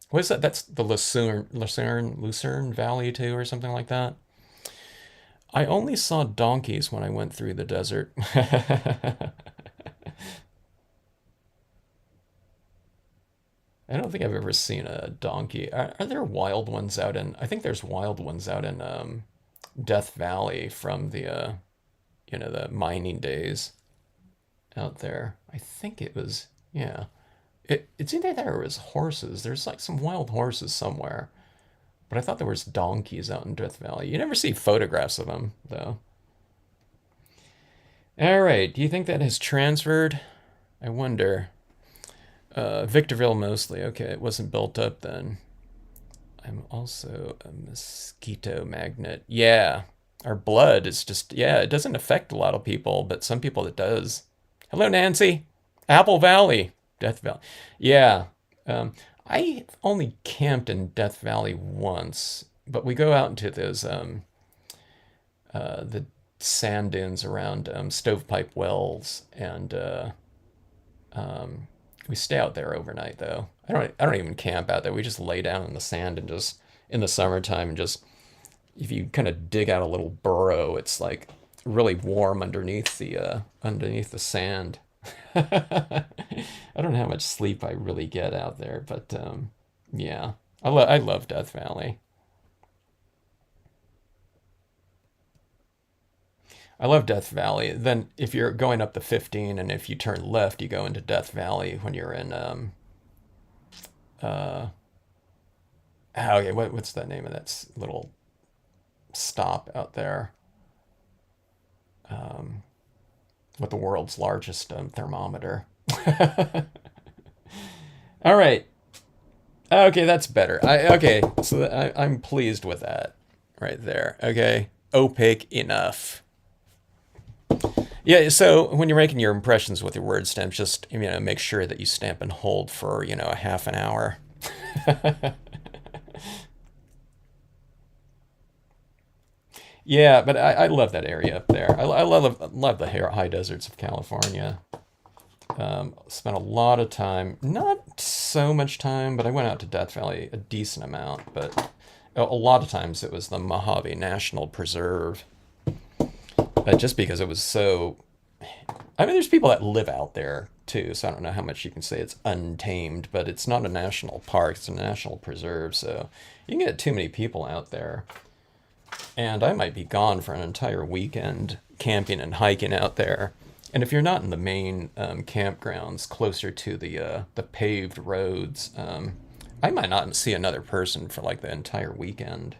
What is that? That's the Lucerne Valley too, or something like that. I only saw donkeys when I went through the desert. I don't think I've ever seen a donkey. Are there wild ones out in? I think there's wild ones out in Death Valley from the the mining days out there. I think it was, yeah. It's either there or it was horses. There's like some wild horses somewhere. But I thought there was donkeys out in Death Valley. You never see photographs of them, though. All right, do you think that has transferred? I wonder. Victorville mostly. Okay, it wasn't built up then. I'm also a mosquito magnet. Yeah, our blood is just, yeah, it doesn't affect a lot of people, but some people it does. Hello, Nancy. Apple Valley. Death Valley. Yeah. I only camped in Death Valley once, but we go out into those, the sand dunes around Stovepipe Wells, and we stay out there overnight though. I don't even camp out there. We just lay down in the sand and just in the summertime and just, if you kind of dig out a little burrow, it's like really warm underneath the sand. I don't know how much sleep I really get out there, but yeah, I love Death Valley. I love Death Valley. Then if you're going up the 15 and if you turn left, you go into Death Valley when you're in uh oh yeah, what's the name of that little stop out there with the world's largest thermometer. All right. Okay, that's better. Okay, so I'm pleased with that right there. Okay, opaque enough. Yeah, so when you're making your impressions with your word stamps, just make sure that you stamp and hold for a half an hour. Yeah, but I love that area up there. I love the high deserts of California. Spent a lot of time, not so much time, but I went out to Death Valley a decent amount. But a lot of times it was the Mojave National Preserve, just because it was so. I mean, there's people that live out there too, so I don't know how much you can say it's untamed, but it's not a national park; it's a national preserve, so you can get too many people out there. And I might be gone for an entire weekend camping and hiking out there. And if you're not in the main campgrounds closer to the paved roads, I might not see another person for like the entire weekend.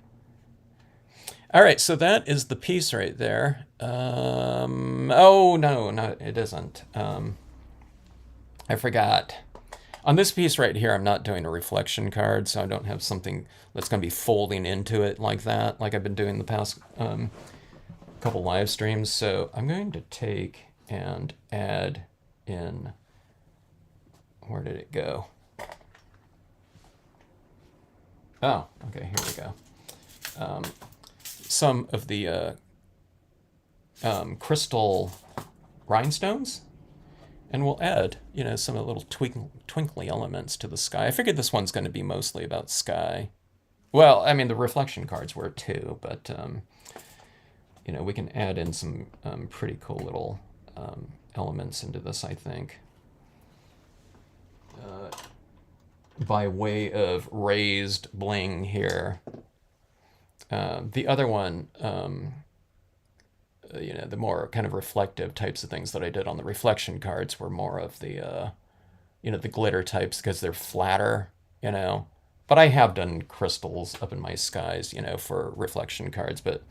All right, so that is the piece right there. Oh no, no, it isn't. I forgot. On this piece right here, I'm not doing a reflection card, so I don't have something that's going to be folding into it like that, like I've been doing the past couple live streams. So I'm going to take and add in, where did it go? Oh, okay, here we go. Some of the crystal rhinestones, and we'll add, some of the little twinkly elements to the sky. I figured this one's going to be mostly about sky. Well, I mean, the reflection cards were too, but, we can add in some pretty cool little elements into this, I think. By way of raised bling here. The other one, the more kind of reflective types of things that I did on the reflection cards were more of the glitter types because they're flatter, you know. But I have done crystals up in my skies, for reflection cards. But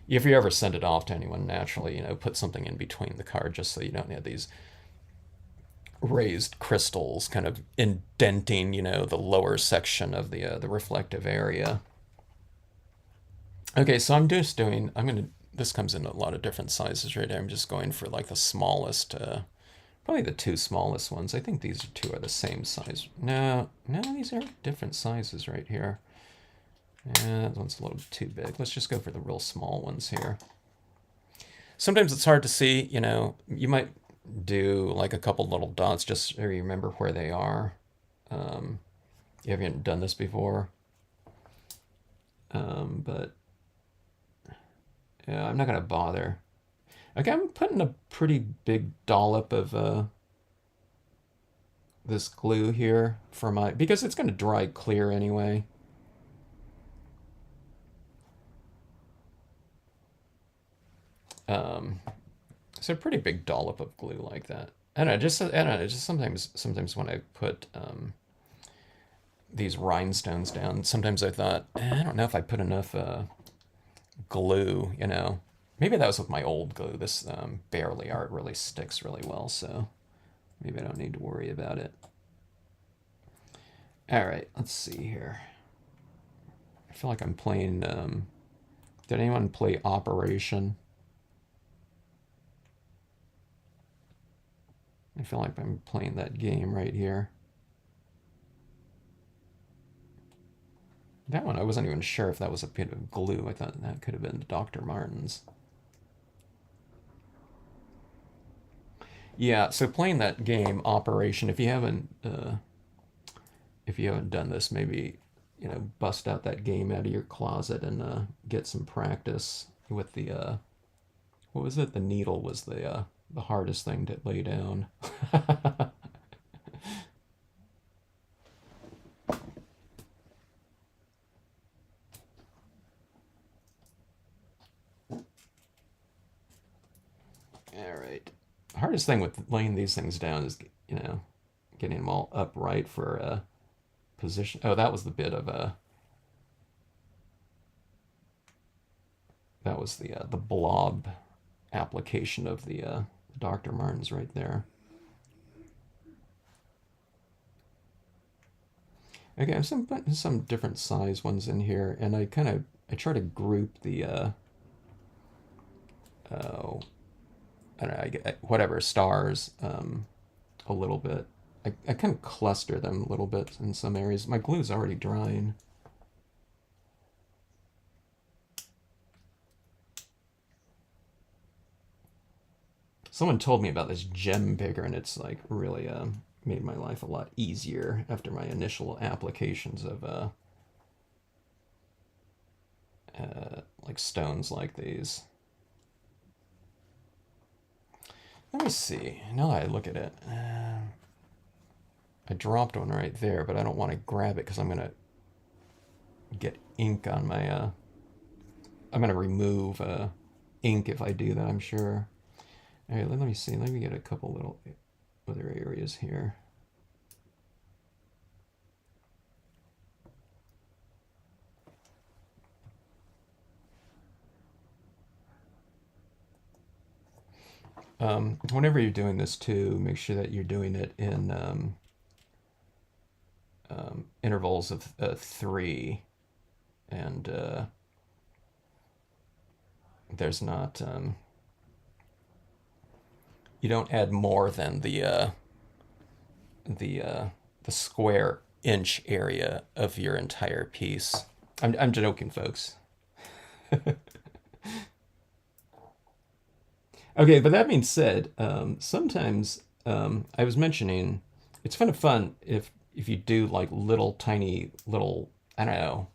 if you ever send it off to anyone, naturally, put something in between the card just so you don't have these raised crystals kind of indenting, the lower section of the reflective area. Okay, so this comes in a lot of different sizes right here. I'm just going for like the smallest, probably the two smallest ones. I think these two are the same size. No, these are different sizes right here. Yeah, that one's a little too big. Let's just go for the real small ones here. Sometimes it's hard to see, you might do like a couple little dots just so you remember where they are. You haven't done this before. But yeah, I'm not going to bother. Okay, I'm putting a pretty big dollop of this glue here because it's going to dry clear anyway. So a pretty big dollop of glue like that. I don't know, just sometimes when I put these rhinestones down, sometimes I thought, I don't know if I put enough glue, Maybe that was with my old glue. This barely art really sticks really well, so maybe I don't need to worry about it. All right, let's see here. I feel like I'm playing, did anyone play Operation? I feel like I'm playing that game right here. That one, I wasn't even sure if that was a bit of glue. I thought that could have been Dr. Martin's. Yeah, so playing that game, Operation, if you haven't done this, maybe, bust out that game out of your closet and get some practice with the, what was it? The needle was the the hardest thing to lay down. All right. Hardest thing with laying these things down is, getting them all upright for position. Oh, that was the bit of that was the blob application of the Dr. Martens right there. Okay, I have some different size ones in here, and I try to group the oh, I don't know, whatever stars a little bit. I kind of cluster them a little bit in some areas. My glue's already drying. Someone told me about this gem picker, and it's like really made my life a lot easier after my initial applications of like stones like these. Let me see. Now that I look at it, I dropped one right there, but I don't want to grab it because I'm gonna get ink on my. I'm gonna remove ink if I do that, I'm sure. All right, let me see. Let me get a couple little other areas here. Whenever you're doing this too, make sure that you're doing it in intervals of 3, and there's not you don't add more than the the square inch area of your entire piece. I'm joking, folks. Okay, but that being said, sometimes I was mentioning it's kind of fun if you do like little tiny little, I don't know,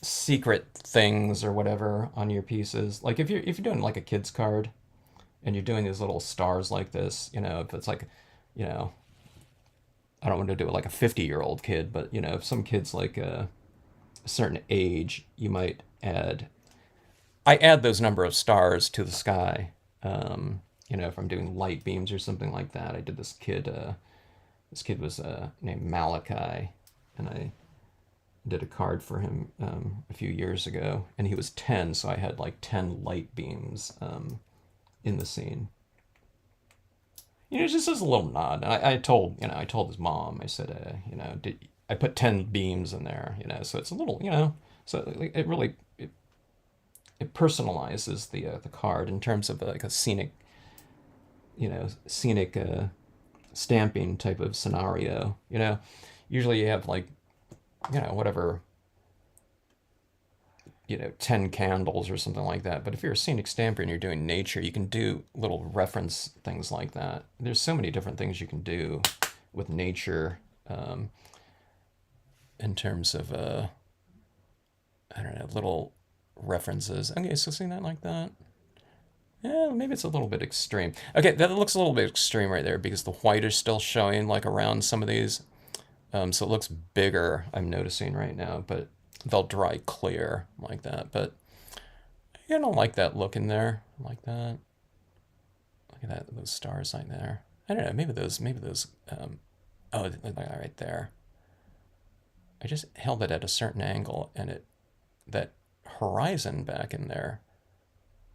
secret things or whatever on your pieces. Like if you're doing like a kid's card and you're doing these little stars like this, if it's like, you know, I don't want to do it like a 50-year-old kid, but if some kid's like a certain age, you might add. I add those number of stars to the sky. If I'm doing light beams or something like that. I did this kid. This kid was named Malachi, and I did a card for him a few years ago, and he was 10, so I had like 10 light beams in the scene. Just as a little nod. And I told his mom. I said, I put 10 beams in there. So it's a little, so it really it personalizes the card in terms of like a scenic stamping type of scenario. Usually you have like, whatever, 10 candles or something like that. But if you're a scenic stamper and you're doing nature, you can do little reference things like that. There's so many different things you can do with nature in terms of, I don't know, little references. Okay, so seeing that like that. Yeah, maybe it's a little bit extreme. Okay, that looks a little bit extreme right there because the white is still showing like around some of these. So it looks bigger, I'm noticing right now, but they'll dry clear like that. But I don't like that look in there like that. Look at that, those stars right there. I don't know, maybe those, oh, like right there. I just held it at a certain angle and that horizon back in there,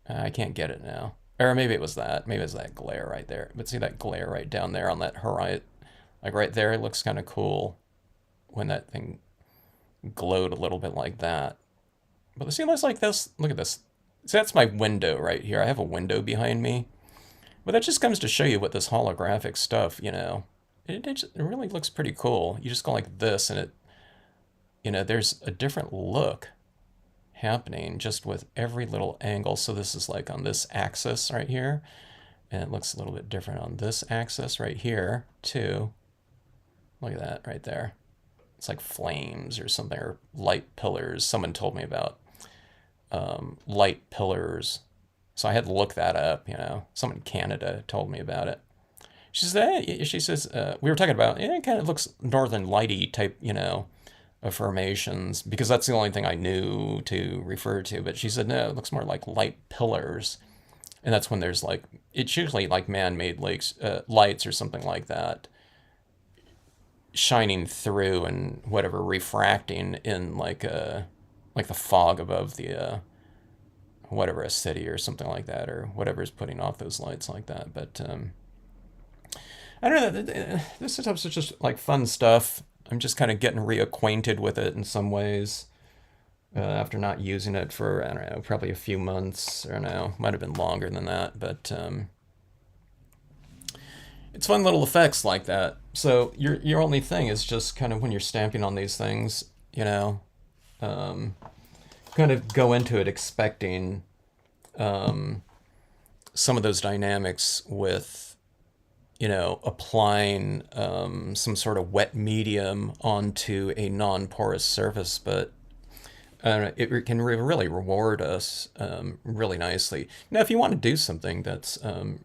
I can't get it now. Or maybe it was that. Maybe it was that glare right there. But see that glare right down there on that horizon? Like right there, it looks kind of cool when that thing glowed a little bit like that. But see, looks like this. Look at this. See, that's my window right here. I have a window behind me. But that just comes to show you what this holographic stuff, it really looks pretty cool. You just go like this and there's a different look happening just with every little angle. So this is like on this axis right here, and it looks a little bit different on this axis right here too. Look at that right there. It's like flames or something, or light pillars. Someone told me about light pillars So I had to look that up. Someone in Canada told me about it. She says, we were talking about, it kind of looks Northern Lighty type, of formations, because that's the only thing I knew to refer to. But she said, no, it looks more like light pillars. And that's when there's like, it's usually like man-made lakes, lights or something like that, shining through and whatever, refracting in like the fog above the, whatever, a city or something like that, or whatever is putting off those lights like that. But I don't know. This stuff's just like fun stuff. I'm just kind of getting reacquainted with it in some ways after not using it for, I don't know, probably a few months, or no, might have been longer than that. But it's fun little effects like that. So your only thing is just kind of when you're stamping on these things, um, kind of go into it expecting some of those dynamics with, applying some sort of wet medium onto a non-porous surface. But it can really reward us really nicely. Now, if you want to do something that's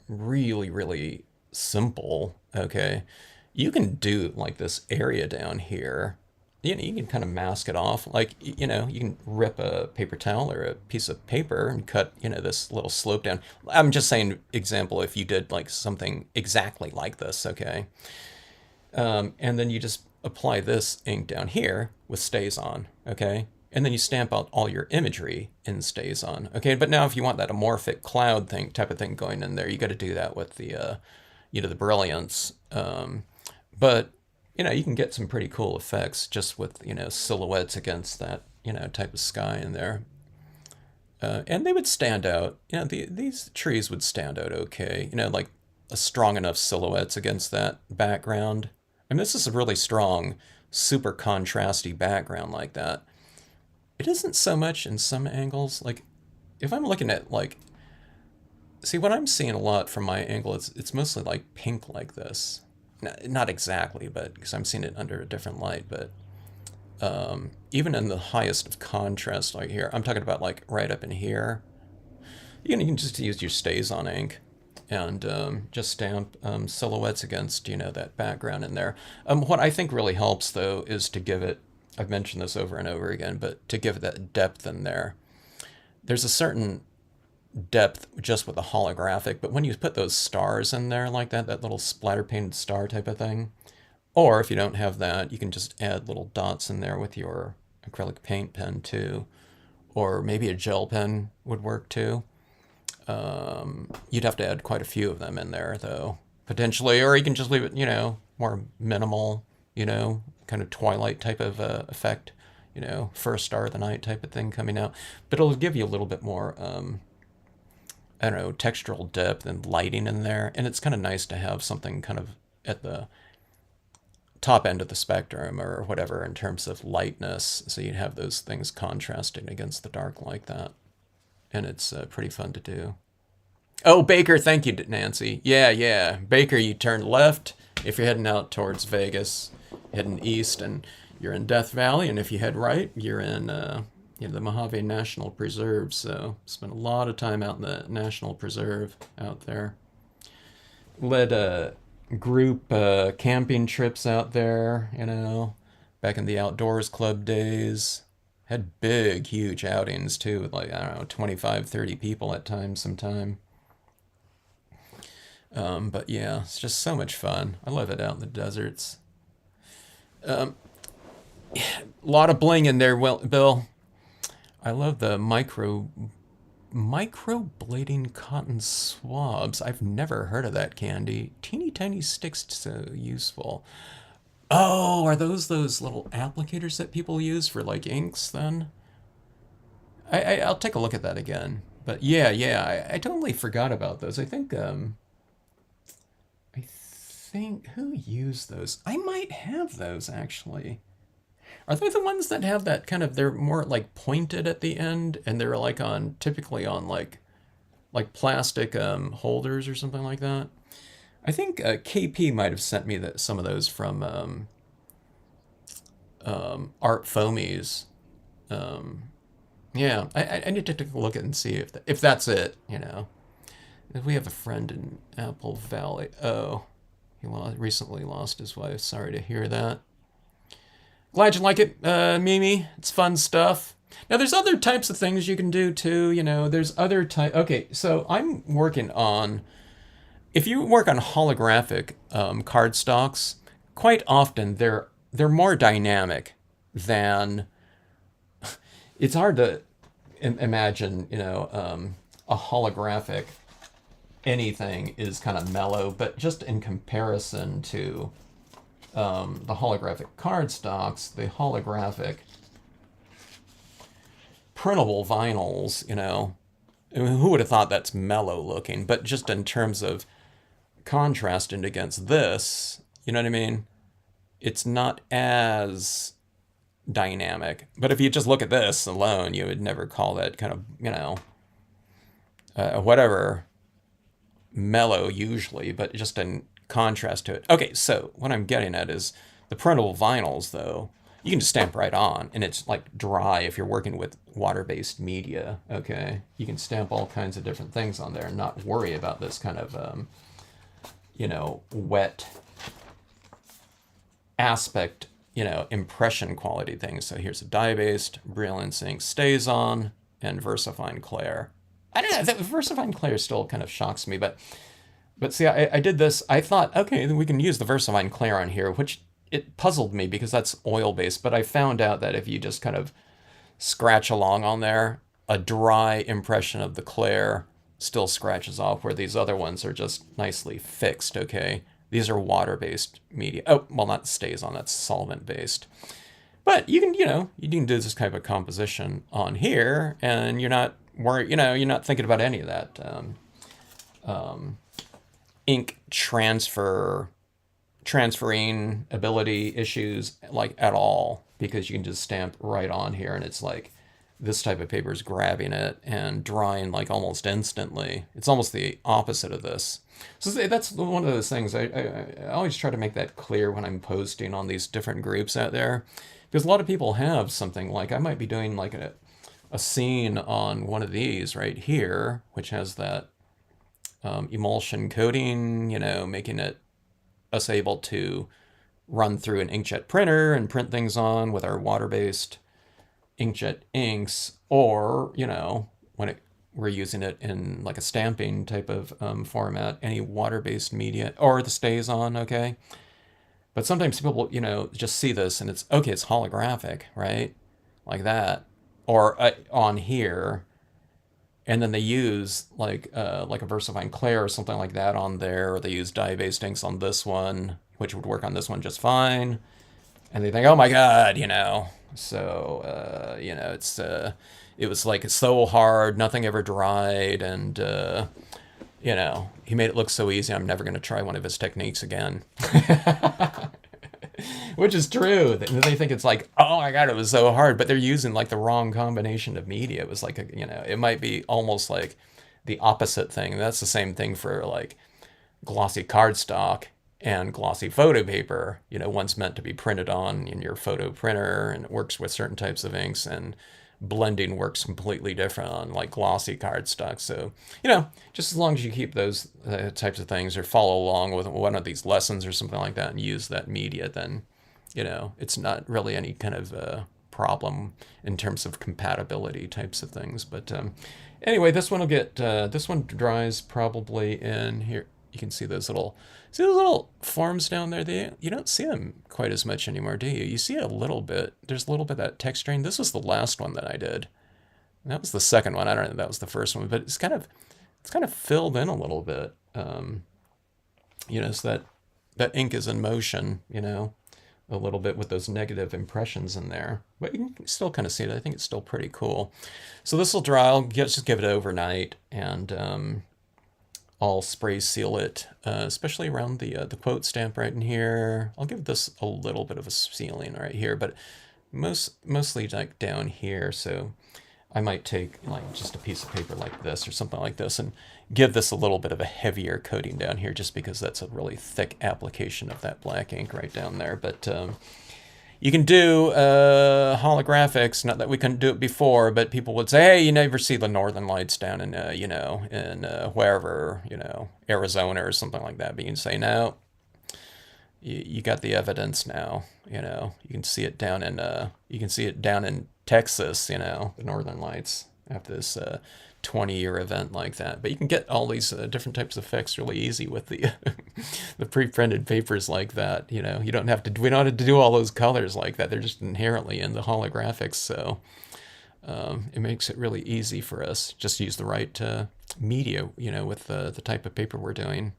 really, really simple, okay, you can do like this area down here. You can kind of mask it off. Like, you can rip a paper towel or a piece of paper and cut, this little slope down. I'm just saying, example, if you did like something exactly like this, okay? And then you just apply this ink down here with stays on, okay? And then you stamp out all your imagery in stays on, okay? But now if you want that amorphic cloud thing type of thing going in there, you got to do that with the, the brilliance. But you can get some pretty cool effects just with, silhouettes against that, type of sky in there. And they would stand out. These trees would stand out okay. Like a strong enough silhouettes against that background. I mean, this is a really strong, super contrasty background like that. It isn't so much in some angles. Like, if I'm looking at, like, see, what I'm seeing a lot from my angle, it's mostly like pink like this. Not exactly, but because I'm seeing it under a different light. But even in the highest of contrast, like here, I'm talking about like right up in here. You can just use your stays on ink and just stamp silhouettes against that background in there. What I think really helps though is to give it. I've mentioned this over and over again, but to give it that depth in there. There's a certain depth just with the holographic, but when you put those stars in there like that little splatter painted star type of thing, or if you don't have that, you can just add little dots in there with your acrylic paint pen too, or maybe a gel pen would work too. You'd have to add quite a few of them in there though, potentially, or you can just leave it, more minimal, kind of twilight type of effect, first star of the night type of thing coming out, but it'll give you a little bit more I don't know, textural depth and lighting in there. And it's kind of nice to have something kind of at the top end of the spectrum or whatever in terms of lightness. So you'd have those things contrasting against the dark like that. And it's pretty fun to do. Oh, Baker, thank you, Nancy. Yeah. Baker, you turn left if you're heading out towards Vegas, heading east, and you're in Death Valley. And if you head right, you're in the Mojave National Preserve. So spent a lot of time out in the National Preserve out there. Led group camping trips out there, back in the Outdoors Club days. Had big, huge outings too, with like, I don't know, 25, 30 people at times sometime. But yeah, it's just so much fun. I love it out in the deserts. A lot of bling in there, Bill. I love the microblading cotton swabs. I've never heard of that candy. Teeny tiny sticks, so useful. Oh, are those little applicators that people use for like inks then? I'll take a look at that again. But yeah, I totally forgot about those. I think who used those? I might have those actually. Are they the ones that have that kind of, they're more like pointed at the end and they're like typically on like plastic holders or something like that? I think KP might have sent me some of those from Art Foamies. Yeah, I need to take a look at and see if that's it. You know, if we have a friend in Apple Valley. Oh, recently lost his wife. Sorry to hear that. Glad you like it, Mimi. It's fun stuff. Now, there's other types of things you can do too. You know, there's other type. Okay, so I'm working on. If you work on holographic cardstocks, quite often they're more dynamic than. It's hard to imagine, a holographic anything is kind of mellow, but just in comparison to the holographic cardstocks, the holographic printable vinyls, I mean, who would have thought that's mellow looking? But just in terms of contrasting against this, you know what I mean? It's not as dynamic. But if you just look at this alone, you would never call that kind of, whatever, mellow usually, but just in contrast to it. Okay, so what I'm getting at is the printable vinyls, though, you can just stamp right on, and it's like dry if you're working with water-based media, okay? You can stamp all kinds of different things on there and not worry about this kind of, wet aspect, impression quality things. So here's a dye-based, Brilliance ink, StazOn, and VersaFine Clair. I don't know, the VersaFine Clair still kind of shocks me, but see, I did this, I thought, okay, then we can use the VersaFine Clair on here, which it puzzled me because that's oil-based, but I found out that if you just kind of scratch along on there, a dry impression of the Clair still scratches off, where these other ones are just nicely fixed, okay? These are water-based media. Oh, well, not StazOn, that's solvent-based. But you can, you can do this kind of a composition on here, and you're not worried, you're not thinking about any of that ink transferring ability issues like at all, because you can just stamp right on here, and it's like this type of paper is grabbing it and drying like almost instantly. It's almost the opposite of this. So that's one of those things. I always try to make that clear when I'm posting on these different groups out there, because a lot of people have something like, I might be doing like a scene on one of these right here, which has that emulsion coating, making it us able to run through an inkjet printer and print things on with our water-based inkjet inks, or, when we're using it in like a stamping type of format, any water-based media, or the StazOn, okay? But sometimes people, just see this and it's, okay, it's holographic, right? Like that. Or on here, and then they use like a VersaFine Clair or something like that on there, or they use dye-based inks on this one, which would work on this one just fine. And they think, oh my God, So, it was like so hard, nothing ever dried, and, he made it look so easy, I'm never going to try one of his techniques again. Which is true. They think it's like, oh my God, it was so hard, but they're using like the wrong combination of media. It was like, it might be almost like the opposite thing. That's the same thing for like glossy cardstock and glossy photo paper. One's meant to be printed on in your photo printer, and it works with certain types of inks, and blending works completely different on like glossy cardstock. So, just as long as you keep those types of things, or follow along with one of these lessons or something like that and use that media, then, it's not really any kind of problem in terms of compatibility types of things. But anyway, this one will get, this one dries probably in here. You can see those little forms down there. You don't see them quite as much anymore, do you? You see a little bit. There's a little bit of that texturing. This was the last one that I did. And that was the second one. I don't know if that was the first one, but it's kind of filled in a little bit. So that ink is in motion, a little bit with those negative impressions in there. But you can still kind of see it. I think it's still pretty cool. So this will dry. I'll just give it overnight, and I'll spray seal it, especially around the quote stamp right in here. I'll give this a little bit of a sealing right here, but mostly like down here. So I might take like just a piece of paper like this or something like this and give this a little bit of a heavier coating down here, just because that's a really thick application of that black ink right down there. But You can do holographics. Not that we couldn't do it before, but people would say, "Hey, you never see the Northern Lights down in, in wherever, Arizona or something like that." But you can say, "No, you got the evidence now. You can see it down in, Texas. The Northern Lights after this 20-year event like that." But you can get all these different types of effects really easy with the the pre-printed papers like that. You don't have to. We don't have to do all those colors like that. They're just inherently in the holographics, so it makes it really easy for us. Just use the right media, with the type of paper we're doing.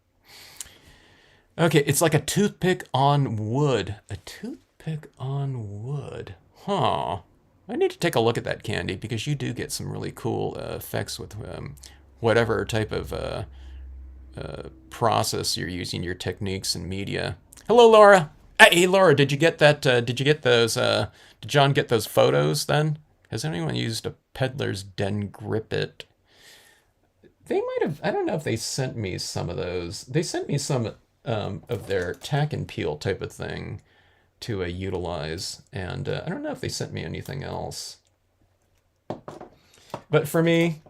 Okay, it's like a toothpick on wood. A toothpick on wood. Huh. I need to take a look at that, Candy, because you do get some really cool effects with whatever type of process you're using, your techniques and media. Hello, Laura. Hey, Laura, did you get that? Did you get those? Did John get those photos then? Has anyone used a Peddler's Den Grippet? They might have. I don't know if they sent me some of those. They sent me some of their tack and peel type of thing to utilize, and I don't know if they sent me anything else. But for me,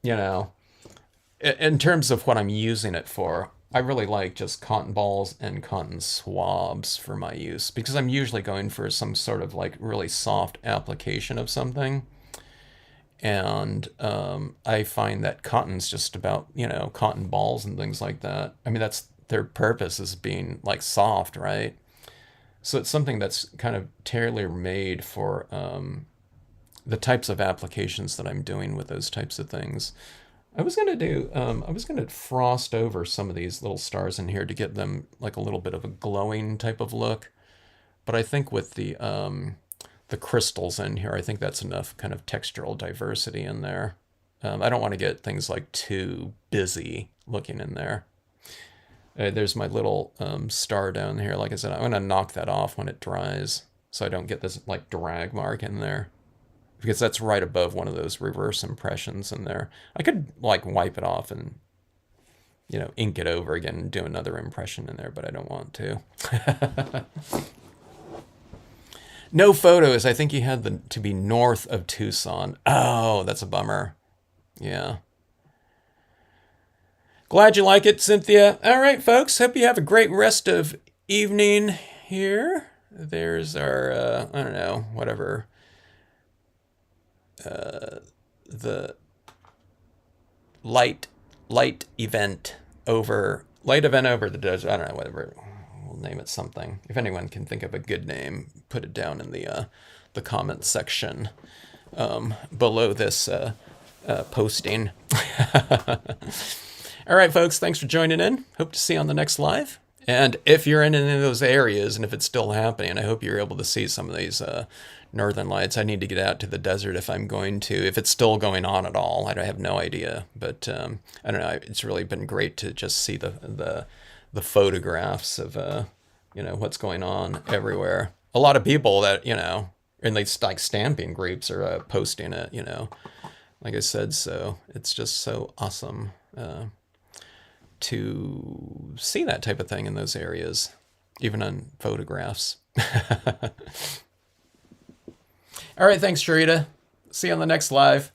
in terms of what I'm using it for, I really like just cotton balls and cotton swabs for my use, because I'm usually going for some sort of like really soft application of something. And I find that cotton's just about, cotton balls and things like that. I mean, that's their purpose, is being like soft, right? So it's something that's kind of tailor-made for the types of applications that I'm doing with those types of things. I was gonna frost over some of these little stars in here to get them like a little bit of a glowing type of look. But I think with the crystals in here, I think that's enough kind of textural diversity in there. I don't want to get things like too busy looking in there. There's my little star down here. Like I said, I'm going to knock that off when it dries so I don't get this like drag mark in there, because that's right above one of those reverse impressions in there. I could like wipe it off and, ink it over again and do another impression in there, but I don't want to. No photos. I think you had to be north of Tucson. Oh, that's a bummer. Yeah. Glad you like it, Cynthia. All right, folks. Hope you have a great rest of evening here. There's our, I don't know, whatever, the light event over the desert. I don't know, whatever. We'll name it something. If anyone can think of a good name, put it down in the comment section below this posting. All right, folks, thanks for joining in. Hope to see you on the next live. And if you're in any of those areas, and if it's still happening, I hope you're able to see some of these northern lights. I need to get out to the desert if I'm going to, if it's still going on at all. I have no idea. But I don't know. It's really been great to just see the photographs of, what's going on everywhere. A lot of people that, in these like stamping groups are posting it, like I said. So it's just so awesome to see that type of thing in those areas, even on photographs. All right, thanks, Sharita. See you on the next live.